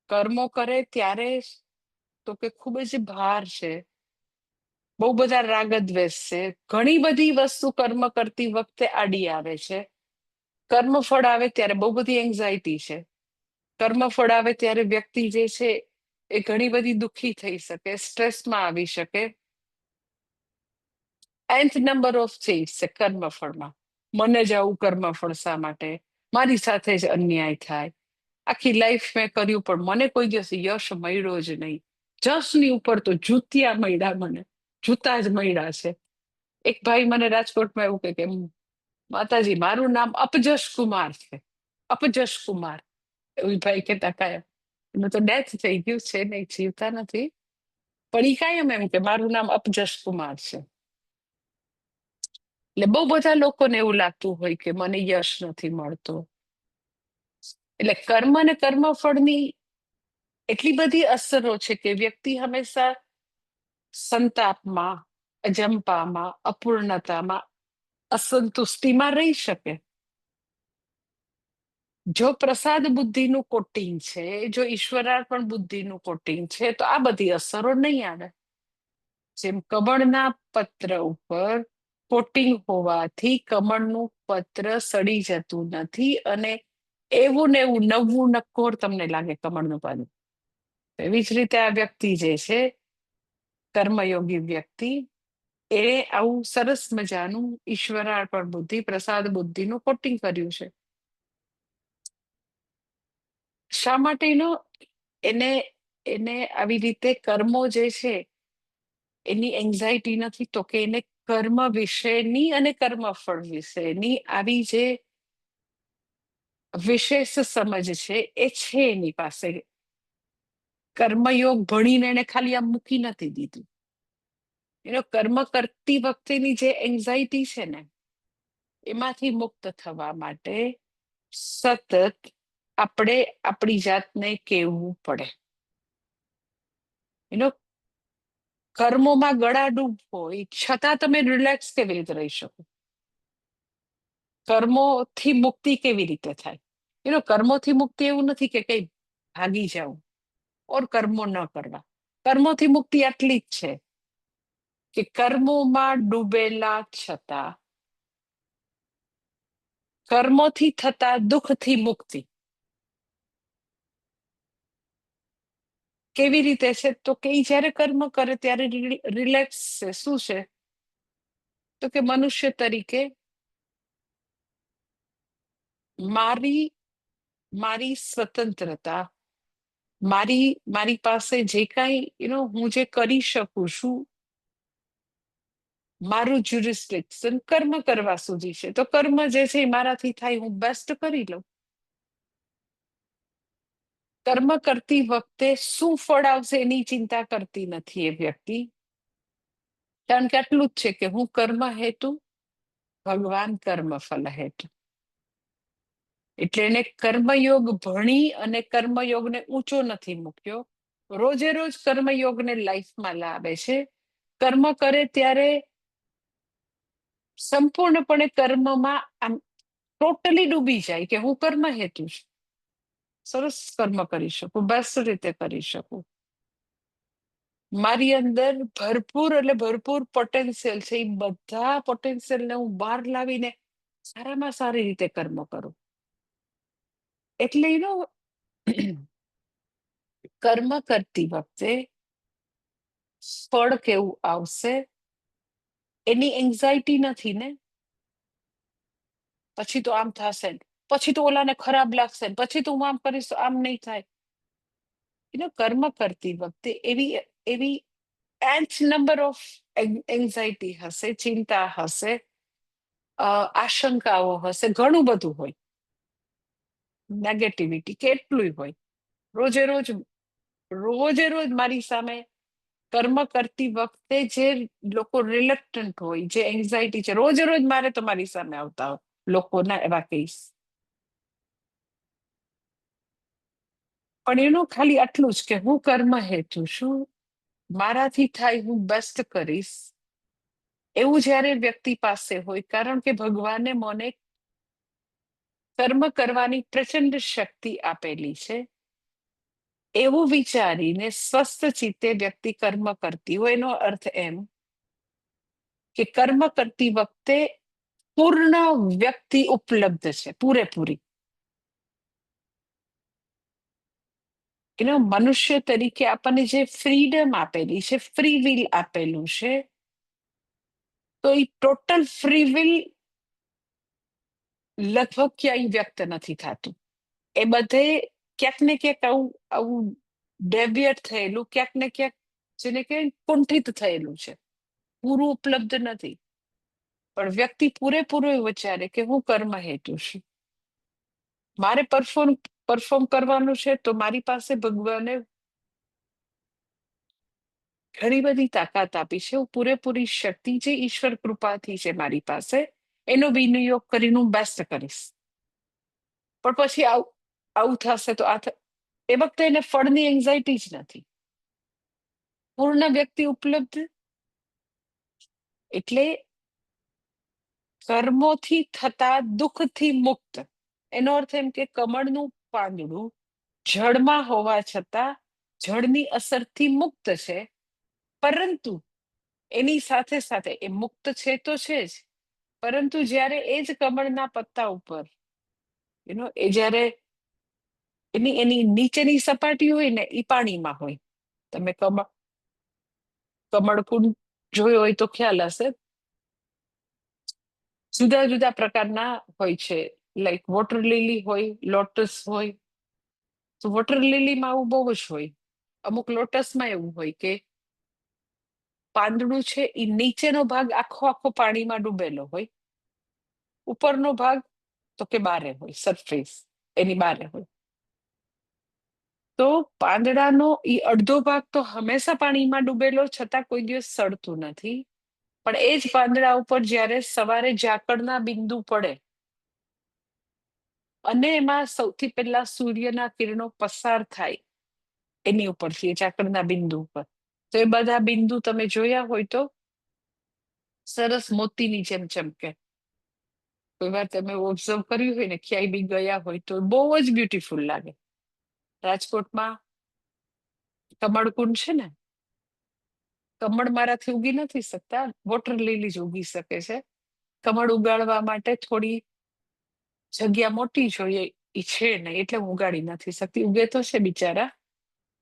કર્મો કરે ત્યારે તો કે ખૂબ જ ભાર છે, બહુ બધા રાગ દ્વેષ છે, ઘણી બધી વસ્તુ કર્મ કરતી વખતે આડી આવે છે. કર્મફળ આવે ત્યારે બહુ બધી એન્ઝાયટી છે. કર્મફળ આવે ત્યારે વ્યક્તિ જે છે એ ઘણી બધી દુઃખી થઈ શકે, સ્ટ્રેસમાં આવી શકે. nth નંબર ઓફ ચેન્જ છે કર્મફળમાં. મને જ આવું કર્મફળ શા માટે, મારી સાથે જ અન્યાય થાય, આખી લાઈફ મેં કર્યું પણ મને કોઈ દિવસ યશ મળ્યો જ નહીં, જશની ઉપર તો જૂતિયા મળ્યા, મને જૂતા જ મળ્યા છે. એક ભાઈ મને રાજકોટમાં એવું કે માતાજી મારું નામ અપજશ કુમાર છે, અપજશ કુમાર, એવું ભાઈ કહેતા કાયમ. એનું તો ડેથ થઈ ગયું છે, નહીં જીવતા નથી, પણ એ કાયમ એમ કે મારું નામ અપજશ કુમાર છે. એટલે બહુ બધા લોકોને એવું લાગતું હોય કે મને યશ નથી મળતો. એટલે કર્મ અને કર્મફળની એટલી બધી અસરો છે કે વ્યક્તિ હંમેશા સંતાપમાં, અજંપામાં, અપૂર્ણતામાં, અસંતુષ્ટિમાં રહી શકે. જો પ્રસાદ બુદ્ધિનું કોટિંગ છે, જો ઈશ્વરાર્પણ બુદ્ધિનું કોટિંગ છે, તો આ બધી અસરો નહીં આવે. જેમ કમળના પત્ર ઉપર કોટિંગ હોવાથી કમળનું પત્ર સડી જતું નથી અને એવું ને એવું નવું નક્કોર તમને લાગે કમળનું પાન. એવી જ રીતે આ વ્યક્તિ જે છે, કર્મયોગી વ્યક્તિ, એ આવું સરસ મજાનું ઈશ્વરાર્પણ બુદ્ધિ, પ્રસાદ બુદ્ધિનું કોટિંગ કર્યું છે. શા માટેનો? એને એને આવી રીતે કર્મો જે છે એની એન્ઝાયટી નથી, તો કે એને કર્મ વિશેની અને કર્મફળ વિશેની આવી જે વિશેષ સમજ છે એ છે એની પાસે. કર્મયોગ ભણીને એને ખાલી આમ મૂકી નથી દીધું. એનો કર્મ કરતી વખતેની જે એન્ઝાયટી છે ને, એમાંથી મુક્ત થવા માટે સતત આપણે આપણી જાતને કહેવું પડે. એનો કર્મોમાં ગળાડૂબ હોય છતાં તમે રિલેક્સ કેવી રીતે રહી શકો? કર્મોથી મુક્તિ કેવી રીતે થાય? કર્મોથી મુક્તિ એવું નથી કે કઈ ભાગી જાવું ઓર કર્મો ન કરવા. કર્મોથી મુક્તિ આટલી જ છે કે કર્મોમાં ડૂબેલા છતાં કર્મોથી થતા દુઃખથી મુક્તિ. કેવી રીતે છે? તો કે જયારે કર્મ કરે ત્યારે રિલેક્સ છે. શું છે? તો કે મનુષ્ય તરીકે મારી સ્વતંત્રતા, મારી પાસે જે કાંઈ હું જે કરી શકું છું, મારું જ્યુરિસ્ડિક્શન કર્મ કરવા સુધી છે. તો કર્મ જે છે એ મારાથી થાય, હું બેસ્ટ કરી લઉં. કર્મ કરતી વખતે શું ફળ આવશે એની ચિંતા કરતી નથી એ વ્યક્તિ. કારણ કે આટલું જ છે કે હું કર્મ હેતુ, ભગવાન કર્મ ફલ હેતુ. એટલે એને કર્મયોગ ભણી અને કર્મયોગને ઊંચો નથી મૂક્યો. રોજે રોજ કર્મયોગને લાઈફમાં લાવે છે. કર્મ કરે ત્યારે સંપૂર્ણપણે કર્મમાં આમ ટોટલી ડૂબી જાય કે હું કર્મ હેતુ છું, સરસ કર્મ કરી શકું, બેસ્ટ રીતે કરી શકું. મારી અંદર ભરપૂર એટલે ભરપૂર પોટેન્શિયલ છે, એ બધા પોટેન્શિયલને હું બહાર લાવીને સારામાં સારી રીતે કર્મ કરું. એટલે કર્મ કરતી વખતે ફળ કેવું આવશે એની એન્ઝાયટી નથી ને. પછી તો આમ થશે, પછી તો ઓલાને ખરાબ લાગશે, પછી તો હું આમ કરીશ તો આમ નહીં થાય. કર્મ કરતી વખતે એવી એવી nth નંબર ઓફ એન્ઝાયટી હશે, ચિંતા હશે, આશંકાઓ હશે, ઘણું બધું હોય, નેગેટિવિટી કેટલું હોય. રોજે રોજ મારી સામે કર્મ કરતી વખતે જે લોકો રિલેક્ટન્ટ હોય, જે એન્ઝાયટી છે, રોજે રોજ મારે તો મારી સામે આવતા હોય લોકોના એવા કેસ. પણ એનું ખાલી આટલું જ કે હું કર્મ હેતુ છું, મારાથી થાય હું બેસ્ટ કરીશ, એવું જયારે વ્યક્તિ પાસે હોય. કારણ કે ભગવાને મને કર્મ કરવાની પ્રચંડ શક્તિ આપેલી છે. એવું વિચારીને સ્વસ્થ ચિત્તે વ્યક્તિ કર્મ કરતી હોય, એનો અર્થ એમ કે કર્મ કરતી વખતે પૂર્ણ વ્યક્તિ ઉપલબ્ધ છે, પૂરેપૂરી. એનો મનુષ્ય તરીકે આપણને જે ફ્રીડમ આપેલી છે, ફ્રી વિલ આપેલું છે, તો એ ટોટલ ફ્રી વિલ લગભગ ક્યાંય વ્યક્ત નથી થતું. એ બધે ક્યાંક ને ક્યાંક આવું આવું ડેવિએટ થયેલું, ક્યાંક ને ક્યાંક જેને કે કુંઠિત થયેલું છે, પૂરું ઉપલબ્ધ નથી. પણ વ્યક્તિ પૂરેપૂરું એવું વિચારે કે હું કર્મ હેતુ છું, મારે પરફોર્મ કરવાનું છે, તો મારી પાસે ભગવાને ઘણી બધી તાકાત આપી છે. હું પૂરેપૂરી શક્તિ જે ઈશ્વર કૃપાથી છે મારી પાસે, એનો વિનિયોગ કરીને હું બેસ્ટ કરીશ. પણ પછી આવું થશે તો એ વખતે એને ફળની એન્ઝાયટી જ નથી. પૂર્ણ વ્યક્તિ ઉપલબ્ધ, એટલે કર્મોથી થતા દુઃખથી મુક્ત. એનો અર્થ એમ કે કમળનું પાંદડું જળમાં હોવા છતાં જળની અસરથી મુક્ત છે, પરંતુ એની સાથે સાથે એ મુક્ત છે તો છે જ, પરંતુ જ્યારે એ જ કમળના પત્તા ઉપર એ જ્યારે એની એની નીચેની સપાટી હોય ને, એ પાણીમાં હોય. તમે કમળકુંડ જોયો હોય તો ખ્યાલ હશે, જુદા જુદા પ્રકારના હોય છે. લાઈક વોટર લીલી હોય, લોટસ હોય. તો વોટર લીલીમાં આવું બહુ જ હોય. અમુક લોટસમાં એવું હોય કે પાંદડું છે એ નીચેનો ભાગ આખો આખો પાણીમાં ડૂબેલો હોય, ઉપરનો ભાગ તો કે બારે હોય, સરફેસ એની બારે હોય. તો પાંદડાનો એ અડધો ભાગ તો હંમેશા પાણીમાં ડૂબેલો, છતાં કોઈ દિવસ સડતું નથી. પણ એ જ પાંદડા ઉપર જ્યારે સવારે ઝાકળના બિંદુ પડે અને એમાં સૌથી પહેલા સૂર્યના કિરણો પસાર થાય એની ઉપરથી, એ ઝાકળના બિંદુ ઉપર, તો એ બધા બિંદુ તમે જોયા હોય તો સરસ મોતીની જેમ ચમકે. કોઈ વાર તમે ઓબ્ઝર્વ કર્યું હોય ને, ક્યાંય બી ગયા હોય તો બહુ જ બ્યુટીફુલ લાગે. રાજકોટમાં કમળકુંડ છે ને, કમળ મારાથી ઉગી નથી શકતા, વોટર લીલી જ ઉગી શકે છે. કમળ ઉગાડવા માટે થોડી જગ્યા મોટી જોઈએ, એ છે ને એટલે હું ઉગાડી નથી શકતી. ઉગે તો છે બિચારા,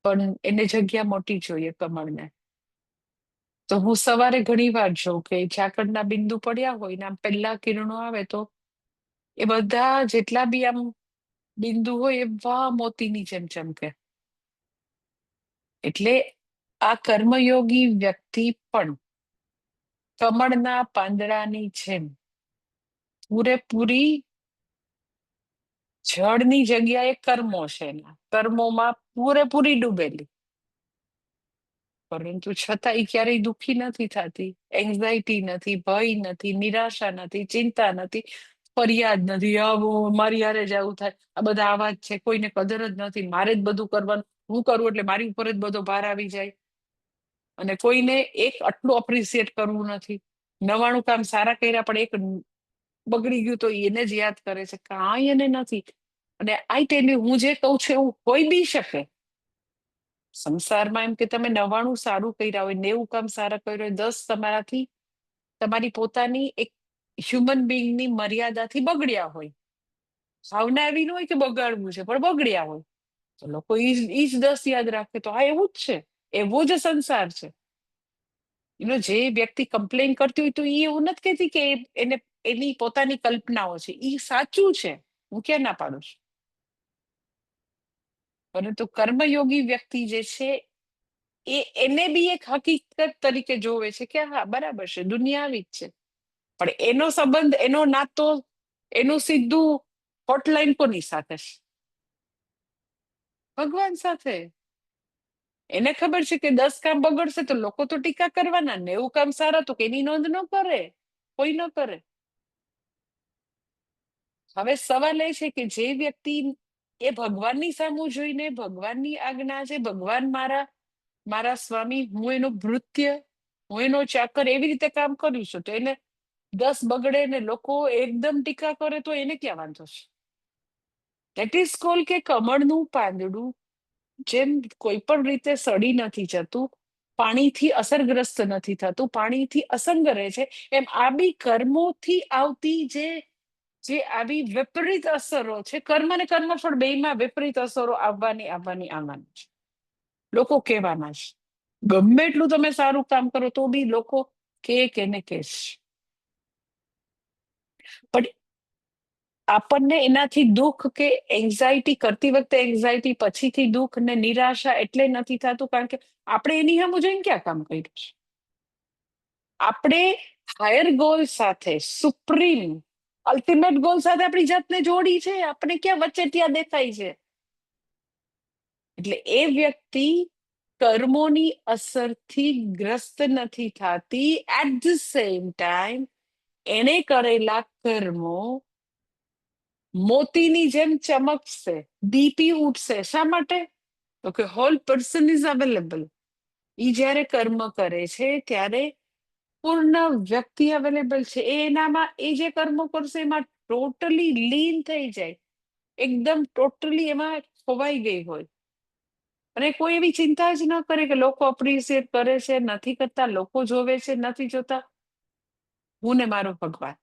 પણ એને જગ્યા મોટી જોઈએ કમળને. તો હું સવારે ઘણી વાર જોઉં કે ઝાકળના બિંદુ પડ્યા હોય ને આમ પહેલા કિરણો આવે તો એ બધા જેટલા બી આમ બિંદુ હોય એ વાહ મોતીની જેમ ચમકે. એટલે આ કર્મયોગી વ્યક્તિ પણ કમળના પાંદડાની જેમ પૂરેપૂરી જળની જગ્યાએ કર્મો છે, કર્મોમાં પૂરેપૂરી ડૂબેલી, પરંતુ છતાં એ ક્યારેય દુઃખી નથી થતી. એન્ઝાયટી નથી, ભય નથી, નિરાશા નથી, ચિંતા નથી, ફરિયાદ નથી, મારી હારે જ આવું થાય, આ બધા આવા જ છે, કોઈને કદર જ નથી, મારે જ બધું કરવાનું, હું કરું એટલે મારી ઉપર જ બધો ભાર આવી જાય. અને કોઈને એક આટલું અપ્રિશિએટ કરવું નથી. 99 કામ સારા કર્યા પણ એક બગડી ગયું તો એને જ યાદ કરે છે, કાંઈ એને નથી. અને આઈ ટેલ યુ, હું જે કહું છું એવું હોઈ બી શકે સંસારમાં. એમ કે તમે 99 સારું કર્યા હોય, 90 કામ સારા કર્યા હોય, 10 તમારાથી તમારી પોતાની એક હ્યુમન બિંગની મર્યાદાથી બગડ્યા હોય. ભાવના એવી ન હોય કે બગાડવું છે, પણ બગડ્યા હોય તો લોકો ઈ જ 10 યાદ રાખે. તો આ એવું જ છે, એવો જ સંસાર છે. જે વ્યક્તિ કમ્પ્લેન કરતી હોય તો એ એવું નથી કહેતી કે એને એની પોતાની કલ્પનાઓ છે, એ સાચું છે, હું ક્યાં ના પાડું છું. પરંતુ કર્મયોગી વ્યક્તિ જે છે એને બી એક હકીકત તરીકે જોવે છે કે હા બરાબર છે, દુનિયા આવી જ છે, પણ એનો સંબંધ, એનો નાતો, એનું સીધું હોટલાઈન કોની સાથે છે? ભગવાન સાથે. એને ખબર છે કે 10 કામ બગડશે તો લોકો તો ટીકા કરવાના, 90 કામ સારા તો એની નોંધ ન કરે, કોઈ ન કરે. હવે સવાલ એ છે કે જે વ્યક્તિ એ ભગવાનની સામું જોઈને, ભગવાનની આજ્ઞા છે, ભગવાન મારા સ્વામી, હું એનો ભૃત્ય, હું એનો ચાકર, એવી રીતે કામ કર્યું છું, તો એને 10 બગડે ને લોકો એકદમ ટીકા કરે તો એને ક્યાં વાંધો છે? ધેટ ઇઝ કોલ કે કમળનું પાંદડું જેમ કોઈ પણ રીતે સડી નથી જતું, પાણીથી અસરગ્રસ્ત નથી થતું, પાણીથી અસંગ રહે છે, એમ આ બી કર્મોથી આવતી જે આવી વિપરીત અસરો છે, કર્મ અને કર્મફળ બેયમાં વિપરીત અસરો આવવાની છે. લોકો કહેવાના છે. ગમે એટલું તમે સારું કામ કરો તો બી લોકો કે ને કેશ. પણ આપણને એનાથી દુઃખ કે એન્ઝાયટી કરતી વખતે એન્ઝાયટી, પછીથી દુઃખ ને નિરાશા એટલે નથી થતું કારણ કે આપણે એની સામે જોઈને ક્યાં કામ કર્યું છે. આપણે હાયર ગોલ સાથે, સુપ્રીમ અલ્ટિમેટ ગોલ સાથે આપણી જાતને જોડી છે. આપણે ક્યાં વચ્ચે ત્યાં દેખાય છે. એટલે એ વ્યક્તિ કર્મોની અસરથી ગ્રસ્ત નથી થતી. એટ ધ સેમ ટાઈમ એને કરેલા કર્મો મોતીની જેમ ચમકશે, દીપી ઉઠશે. શા માટે? તો કે હોલ પર્સન ઇઝ અવેલેબલ. ઈ જયારે કર્મ કરે છે ત્યારે પૂર્ણ વ્યક્તિ અવેલેબલ છે. એનામાં એ જે કર્મો કરશે એમાં ટોટલી લીન થઈ જાય, એકદમ ટોટલી એમાં ખોવાઈ ગઈ હોય. અને કોઈ એવી ચિંતા જ ન કરે કે લોકો અપ્રિશિએટ કરે છે, નથી કરતા, લોકો જોવે છે, નથી જોતા. હું ને મારો ભગવાન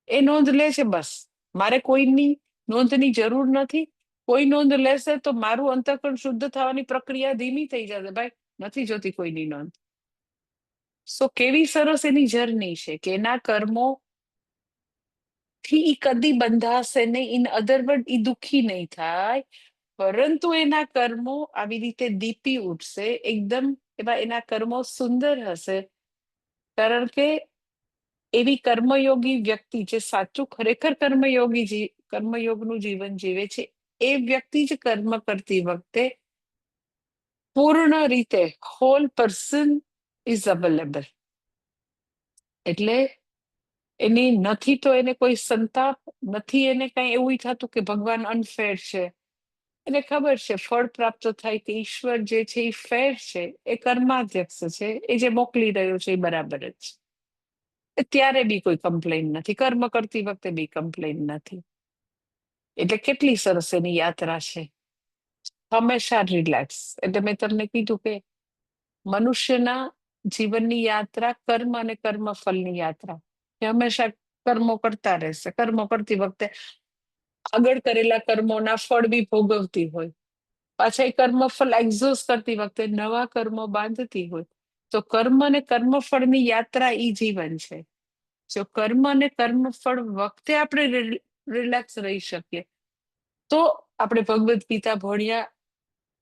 એ નોંધ લે છે. બસ મારે કોઈની નોંધની જરૂર નથી. કોઈ નોંધ લેશે તો મારું અંતઃકરણ શુદ્ધ થવાની પ્રક્રિયા ધીમી થઈ જશે. ભાઈ નથી જોતી કોઈની નોંધ. સો કેવી સરસ એની જર્ની છે કે એના કર્મો થી ઈ કદી બંધાશે નહીં. ઇન અધર વર્ડ, ઈ દુઃખી નહીં થાય, પરંતુ એના કર્મો આવી રીતે દીપી ઉઠશે. એકદમ એવા એના કર્મો સુંદર હશે, કારણ કે એવી કર્મયોગી વ્યક્તિ જે સાચું ખરેખર કર્મયોગનું જીવન જીવે છે, એ વ્યક્તિ જ કર્મ કરતી વખતે પૂર્ણ રીતે હોલ પર્સન ઇઝ અવેલેબલ. એટલે એની નથી તો એને કોઈ સંતાપ નથી, એને કઈ એવું થતું કે ભગવાન અનફેર છે. એને ખબર છે ફળ પ્રાપ્ત થાય કે ઈશ્વર જે છે એ ફેર છે, એ કર્માધ્યક્ષ છે, એ જે મોકલી રહ્યો છે એ બરાબર જ છે. ત્યારે બી કોઈ કમ્પ્લેન નથી, કર્મ કરતી વખતે બી કમ્પ્લેન નથી. એટલે કેટલી સરસ એની યાત્રા છે, હંમેશા રિલેક્સ. એટલે મેં તમને કીધું કે મનુષ્યના જીવનની યાત્રા કર્મ અને કર્મફળની યાત્રા. એ હંમેશા કર્મો કરતા રહેશે. કર્મો કરતી વખતે આગળ કરેલા કર્મોના ફળ બી ભોગવતી હોય, પાછા એ કર્મફળ એક્ઝોસ્ટ કરતી વખતે નવા કર્મો બાંધતી હોય. તો કર્મ અને કર્મફળની યાત્રા ઈ જીવન છે. જો કર્મ અને કર્મફળ વખતે આપણે રિલેક્સ રહી શકીએ તો આપણે ભગવદ્ ગીતા ભણ્યા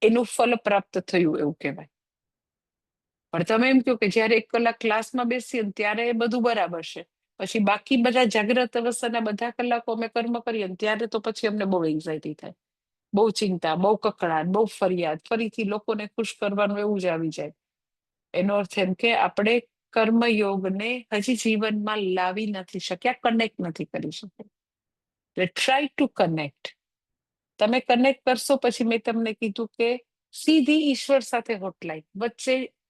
એનું ફલ પ્રાપ્ત થયું એવું કહેવાય. પણ તમે એમ કહો કે જયારે 1 કલાક ક્લાસમાં બેસીએ ને ત્યારે એ બધું બરાબર છે, પછી બાકી બધા જાગ્રત અવસ્થાના બધા કલાકો અમે કર્મ કરીએ ને ત્યારે તો પછી અમને બહુ એન્ઝાયટી થાય, બહુ ચિંતા, બહુ કકડાટ, બહુ ફરિયાદ, ફરીથી લોકોને ખુશ કરવાનું એવું જ આવી જાય. એનો અર્થ એમ કે આપણે કર્મયોગને હજી જીવનમાં લાવી નથી શક્યા, કનેક્ટ નથી કરી શક્યા. એટલે ટ્રાય ટુ કનેક્ટ. તમે કનેક્ટ કરશો પછી મેં તમને કીધું કે સીધી ઈશ્વર સાથે હોટલાઈન,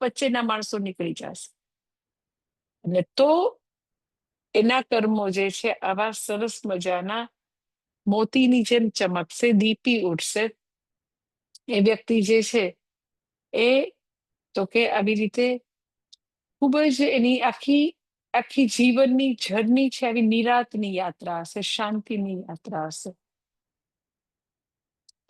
વચ્ચેના માણસો નીકળી જશે. અને તો એના કર્મો જે છે આવા સરસ મજાના મોતીની જેમ ચમકશે, દીપી ઉઠશે. એ વ્યક્તિ જે છે એ તો કે આવી રીતે ખૂબ જ એની આખી જીવનની જર્ની છે, આવી નિરાતની યાત્રા હશે, શાંતિની યાત્રા હશે.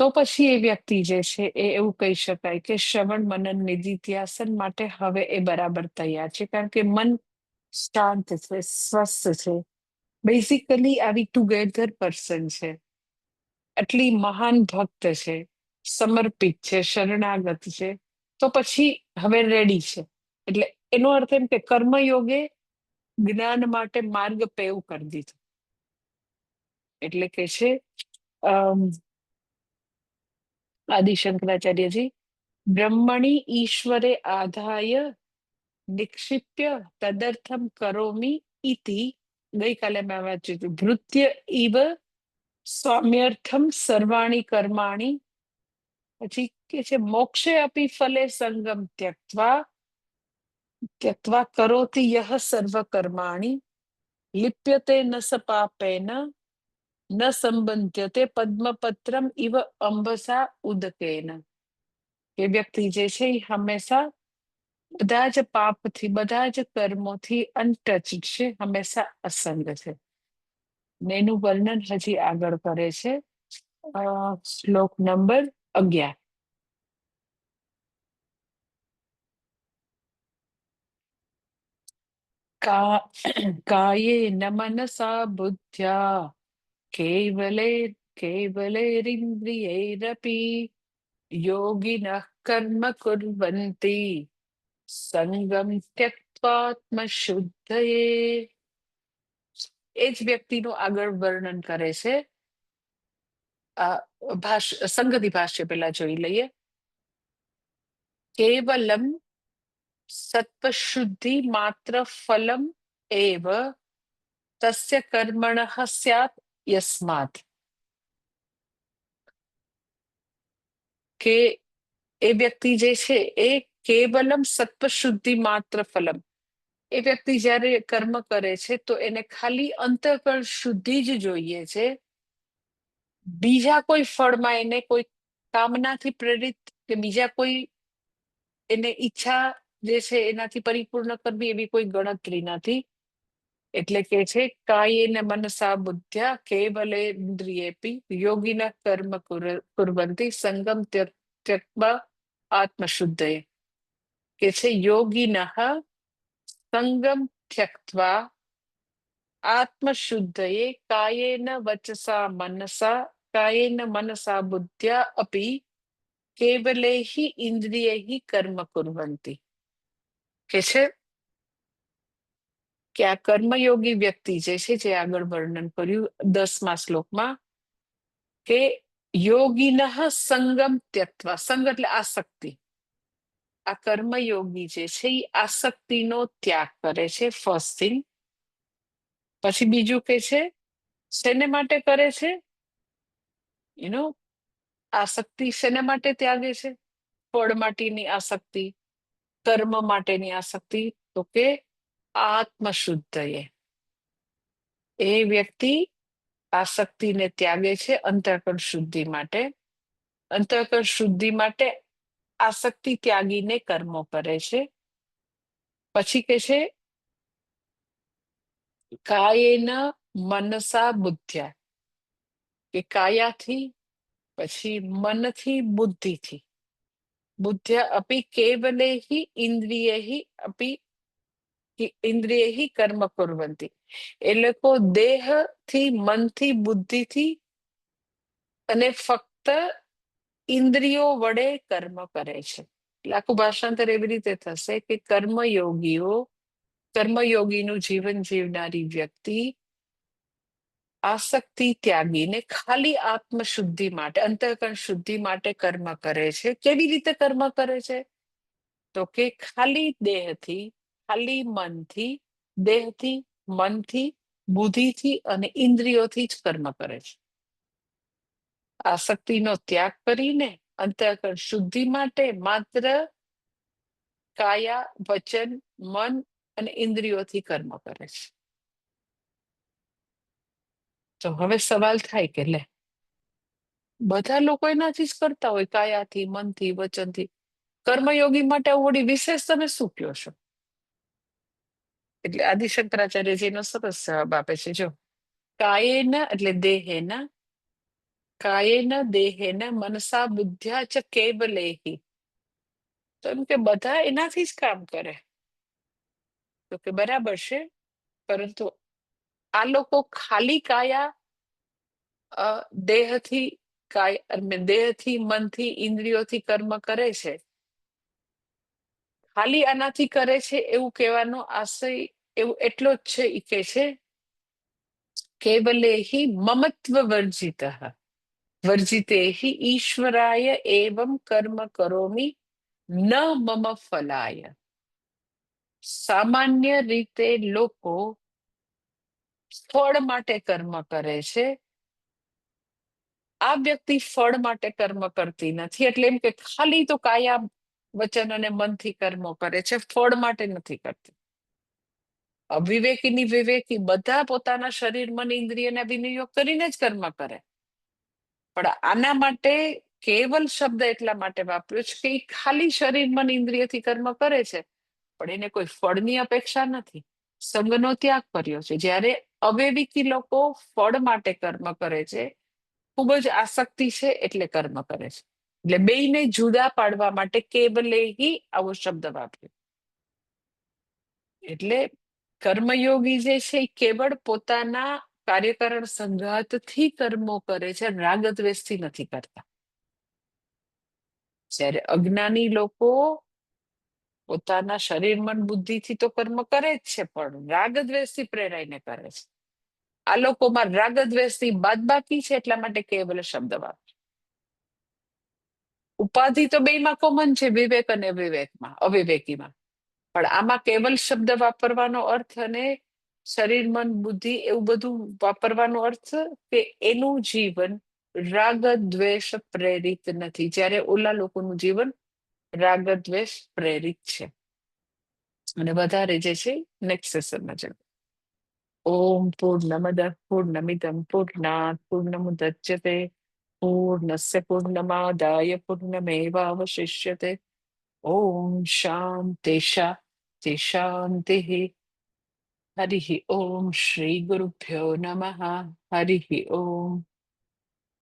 તો પછી એ વ્યક્તિ જે છે એ એવું કહી શકાય કે શ્રવણ મનન નિધિધ્યાસન માટે હવે એ બરાબર તૈયાર છે, કારણ કે મન શાંત છે, સ્વસ્થ છે, બેઝિકલી આવી ટુગેધર પર્સન છે, આટલી મહાન ભક્ત છે, સમર્પિત છે, શરણાગત છે. તો પછી હવે રેડી છે. એટલે એનો અર્થ એમ કે કર્મયોગે જ્ઞાન માટે માર્ગ પેવ કરી દીધો. એટલે કે છે આદિ શંકરાચાર્યજી, બ્રહ્મણી ઈશ્વરે આધાય નિક્ષિપ્ય તદર્થમ કરોમી ઇતિ. ગઈકાલે મેં વાંચ્યું હતું, ભૃત્ય ઇવ સ્વામ્યર્થમ સર્વાણી કર્માણી. પછી કે છે મોક્ષે અપી ફલે સંગમ ત્યક્ત્વા કરોતિ યહ સર્વ કર્માણી લિપ્યતે ન સ પાપેન ન સંબંધ્યતે પદ્મપત્રમ ઇવ અંબસા ઉદકેન. એ વ્યક્તિ જે છે એ હંમેશા બધા જ પાપથી, બધા જ કર્મોથી અનટચડ છે, હંમેશા અસંગ છે. ને એનું વર્ણન હજી આગળ કરે છે શ્લોક નંબર 11. કાયેન મનસા બુદ્ધ્યા કેવલૈરિન્દ્રિયૈરપી યોગિનઃ કર્મ કુર્વન્તિ સંગમ ત્યક્ત્વાત્મશુદ્ધયે. એ જ વ્યક્તિનું આગળ વર્ણન કરે છે. સંગતિ ભાષ્ય પેલા જોઈ લઈએ. કેવલમ સત્વશુદ્ધિ માત્ર ફલમ એવ તસ્ય કર્મણઃ સ્યાત યસ્માત. કે એ વ્યક્તિ જે છે એ કેવલમ સત્વશુદ્ધિ માત્ર ફલમ, એ વ્યક્તિ જ્યારે કર્મ કરે છે તો એને ખાલી અંતઃકરણ શુદ્ધિ જ જોઈએ છે. બીજા કોઈ ફળમાં એને કોઈ કામનાથી પ્રેરિત કે બીજા કોઈ એને ઈચ્છા જે છે એનાથી પરિપૂર્ણ કરવી એવી કોઈ ગણતરી નથી. એટલે કે છે કાયેન મનસા બુદ્ધ્યા કેવલેન્દ્રિયેપી યોગિનઃ કર્મ કુર્વન્તિ સંગમ ત્યક્ત્વા આત્મશુદ્ધયે. કે છે યોગિનઃ સંગમ ત્યક્ત્વા આત્મશુદ્ધયે કાયેન વચસા મનસા કાયેન મનસા બુદ્ધ્યા અપી કેવલૈહિ ઇન્દ્રિયૈહિ કર્મ કુર્વન્તિ. કે છે કે આ કર્મયોગી વ્યક્તિ જે છે, જે આગળ વર્ણન કર્યું 10મા શ્લોકમાં, કે યોગિનઃ સંગમ ત્યક્ત્વા, સંગ એટલે આસક્તિ, આ કર્મયોગી જે છે એ આસક્તિનો ત્યાગ કરે છે ફર્સ્ટ થિંગ. પછી બીજું કે છે શેને માટે કરે છે, આસક્તિ શેને માટે ત્યાગે છે? ફળ માટેની આસક્તિ, કર્મ માટેની આસક્તિ, તો કે આત્મશુદ્ધયે. એ વ્યક્તિ આસક્તિને ત્યાગે છે અંતઃકરણ શુદ્ધિ માટે. અંતઃકરણ શુદ્ધિ માટે આસક્તિ ત્યાગીને કર્મો કરે છે. પછી કે છે કાયેન મનસા બુદ્ધ્યા, કે કાયાથી, પછી મનથી, બુદ્ધિથી, બુદ્ધ્યા અપી કેવલૈહિ ઇન્દ્રિયૈહિ અપી ઇન્દ્રિયૈહિ કર્મ કુર્વન્તિ. એ લોકો દેહથી, મનથી, બુદ્ધિથી અને ફક્ત ઇન્દ્રિયો વડે કર્મ કરે છે. એટલે આખું ભાષાંતર એવી રીતે થશે કે કર્મયોગીનું જીવન જીવનારી વ્યક્તિ આસક્તિ ત્યાગીને ખાલી આત્મશુદ્ધિ માટે, અંતઃકરણ શુદ્ધિ માટે કર્મ કરે છે. કેવી રીતે કર્મ કરે છે? તો કે ખાલી દેહથી, મનથી, બુદ્ધિથી અને ઇન્દ્રિયોથી જ કર્મ કરે છે. આસક્તિનો ત્યાગ કરીને અંતઃકરણ શુદ્ધિ માટે માત્ર કાયા, વચન, મન અને ઇન્દ્રિયોથી કર્મ કરે છે. તો હવે સવાલ થાય કે લે, બધા લોકો એનાથી જ કરતા હોય, કાયાથી, મનથી, વચનથી, કર્મયોગી માટે વળી વિશેષ તમે શું કહો છો? એટલે આદિશંકરાચાર્યજીનો સરસ જવાબ આપે છે. જો કાયેન એટલે દેહેન મનસા બુદ્ધ્યા ચ કેવલૈહિ, તો એમ કે બધા એનાથી જ કામ કરે. તો કે બરાબર છે, પરંતુ આ લોકો ખાલી દેહથી, મનથી, ઇન્દ્રિયોથી કર્મ કરે છે. ખાલી આનાથી કરે છે એવું કહેવાનો આશય એવું એટલો જ છે કે છે કેવલેહિ મમત્વ વર્જિતેહિ ઈશ્વરાય એવં કર્મ કરોમિ ન મમ ફલાય. સામાન્ય રીતે લોકો ફળ માટે કર્મ કરે છે. આ વ્યક્તિ ફળ માટે કર્મ કરતી નથી. એટલે એમ કે ખાલી તો કાયા, વચન અને મનથી કર્મો કરે છે, ફળ માટે નથી કરતી. અવિવેકીની વિવેકી બધા પોતાના શરીર, મન, ઇન્દ્રિયના વિનિયોગ કરીને જ કર્મ કરે. પણ આના માટે કેવલ શબ્દ એટલા માટે વાપર્યો છે કે એ ખાલી શરીર મન ઇન્દ્રિયથી કર્મ કરે છે, પણ એને કોઈ ફળની અપેક્ષા નથી. સંગનો ત્યાગ કર્યો છે. જ્યારે અવિવેકી લોકો ફળ માટે કર્મ કરે છે, ખૂબ જ આસક્તિ છે એટલે કર્મ કરે છે. એટલે બેયને જુદા પાડવા માટે કેવલે આવો શબ્દ વાપર્યો. એટલે કર્મયોગી જે છે એ કેવળ પોતાના કાર્યકારણ સંઘાતથી કર્મો કરે છે, રાગદ્વેષથી નથી કરતા. જ્યારે અજ્ઞાની લોકો પોતાના શરીર મન બુદ્ધિથી તો કર્મ કરે જ છે, પણ રાગદ્વેષથી પ્રેરાઈને કરે છે. આ લોકોમાં રાગદ્વેષથી બાદબાકી છે, એટલા માટે કેવલ શબ્દ વાપરે. ઉપાધિ તો બેયમાં કોમન છે, વિવેક અને અવિવેકીમાં. પણ આમાં કેવલ શબ્દ વાપરવાનો અર્થ અને શરીર મન બુદ્ધિ એવું બધું વાપરવાનો અર્થ કે એનું જીવન રાગ દ્વેષ પ્રેરિત નથી, જ્યારે ઓલા લોકોનું જીવન રાગ દ્વેષ પ્રેરિત છે. અને વધારે જે છે નેક્સ્ટ સેશનમાં છે. ઓમ પૂર્ણમદ પૂર્ણમિદમ પૂર્ણાત પૂર્ણમુદચ્યતે પૂર્ણસ્ય પૂર્ણમાદાય પૂર્ણમેવાવશિષ્યતે. ઓમ શાંતિ શાંતિ શાંતિ. હરિ ઓમ શ્રી ગુરુભ્યો નમઃ. હરિ ઓમ.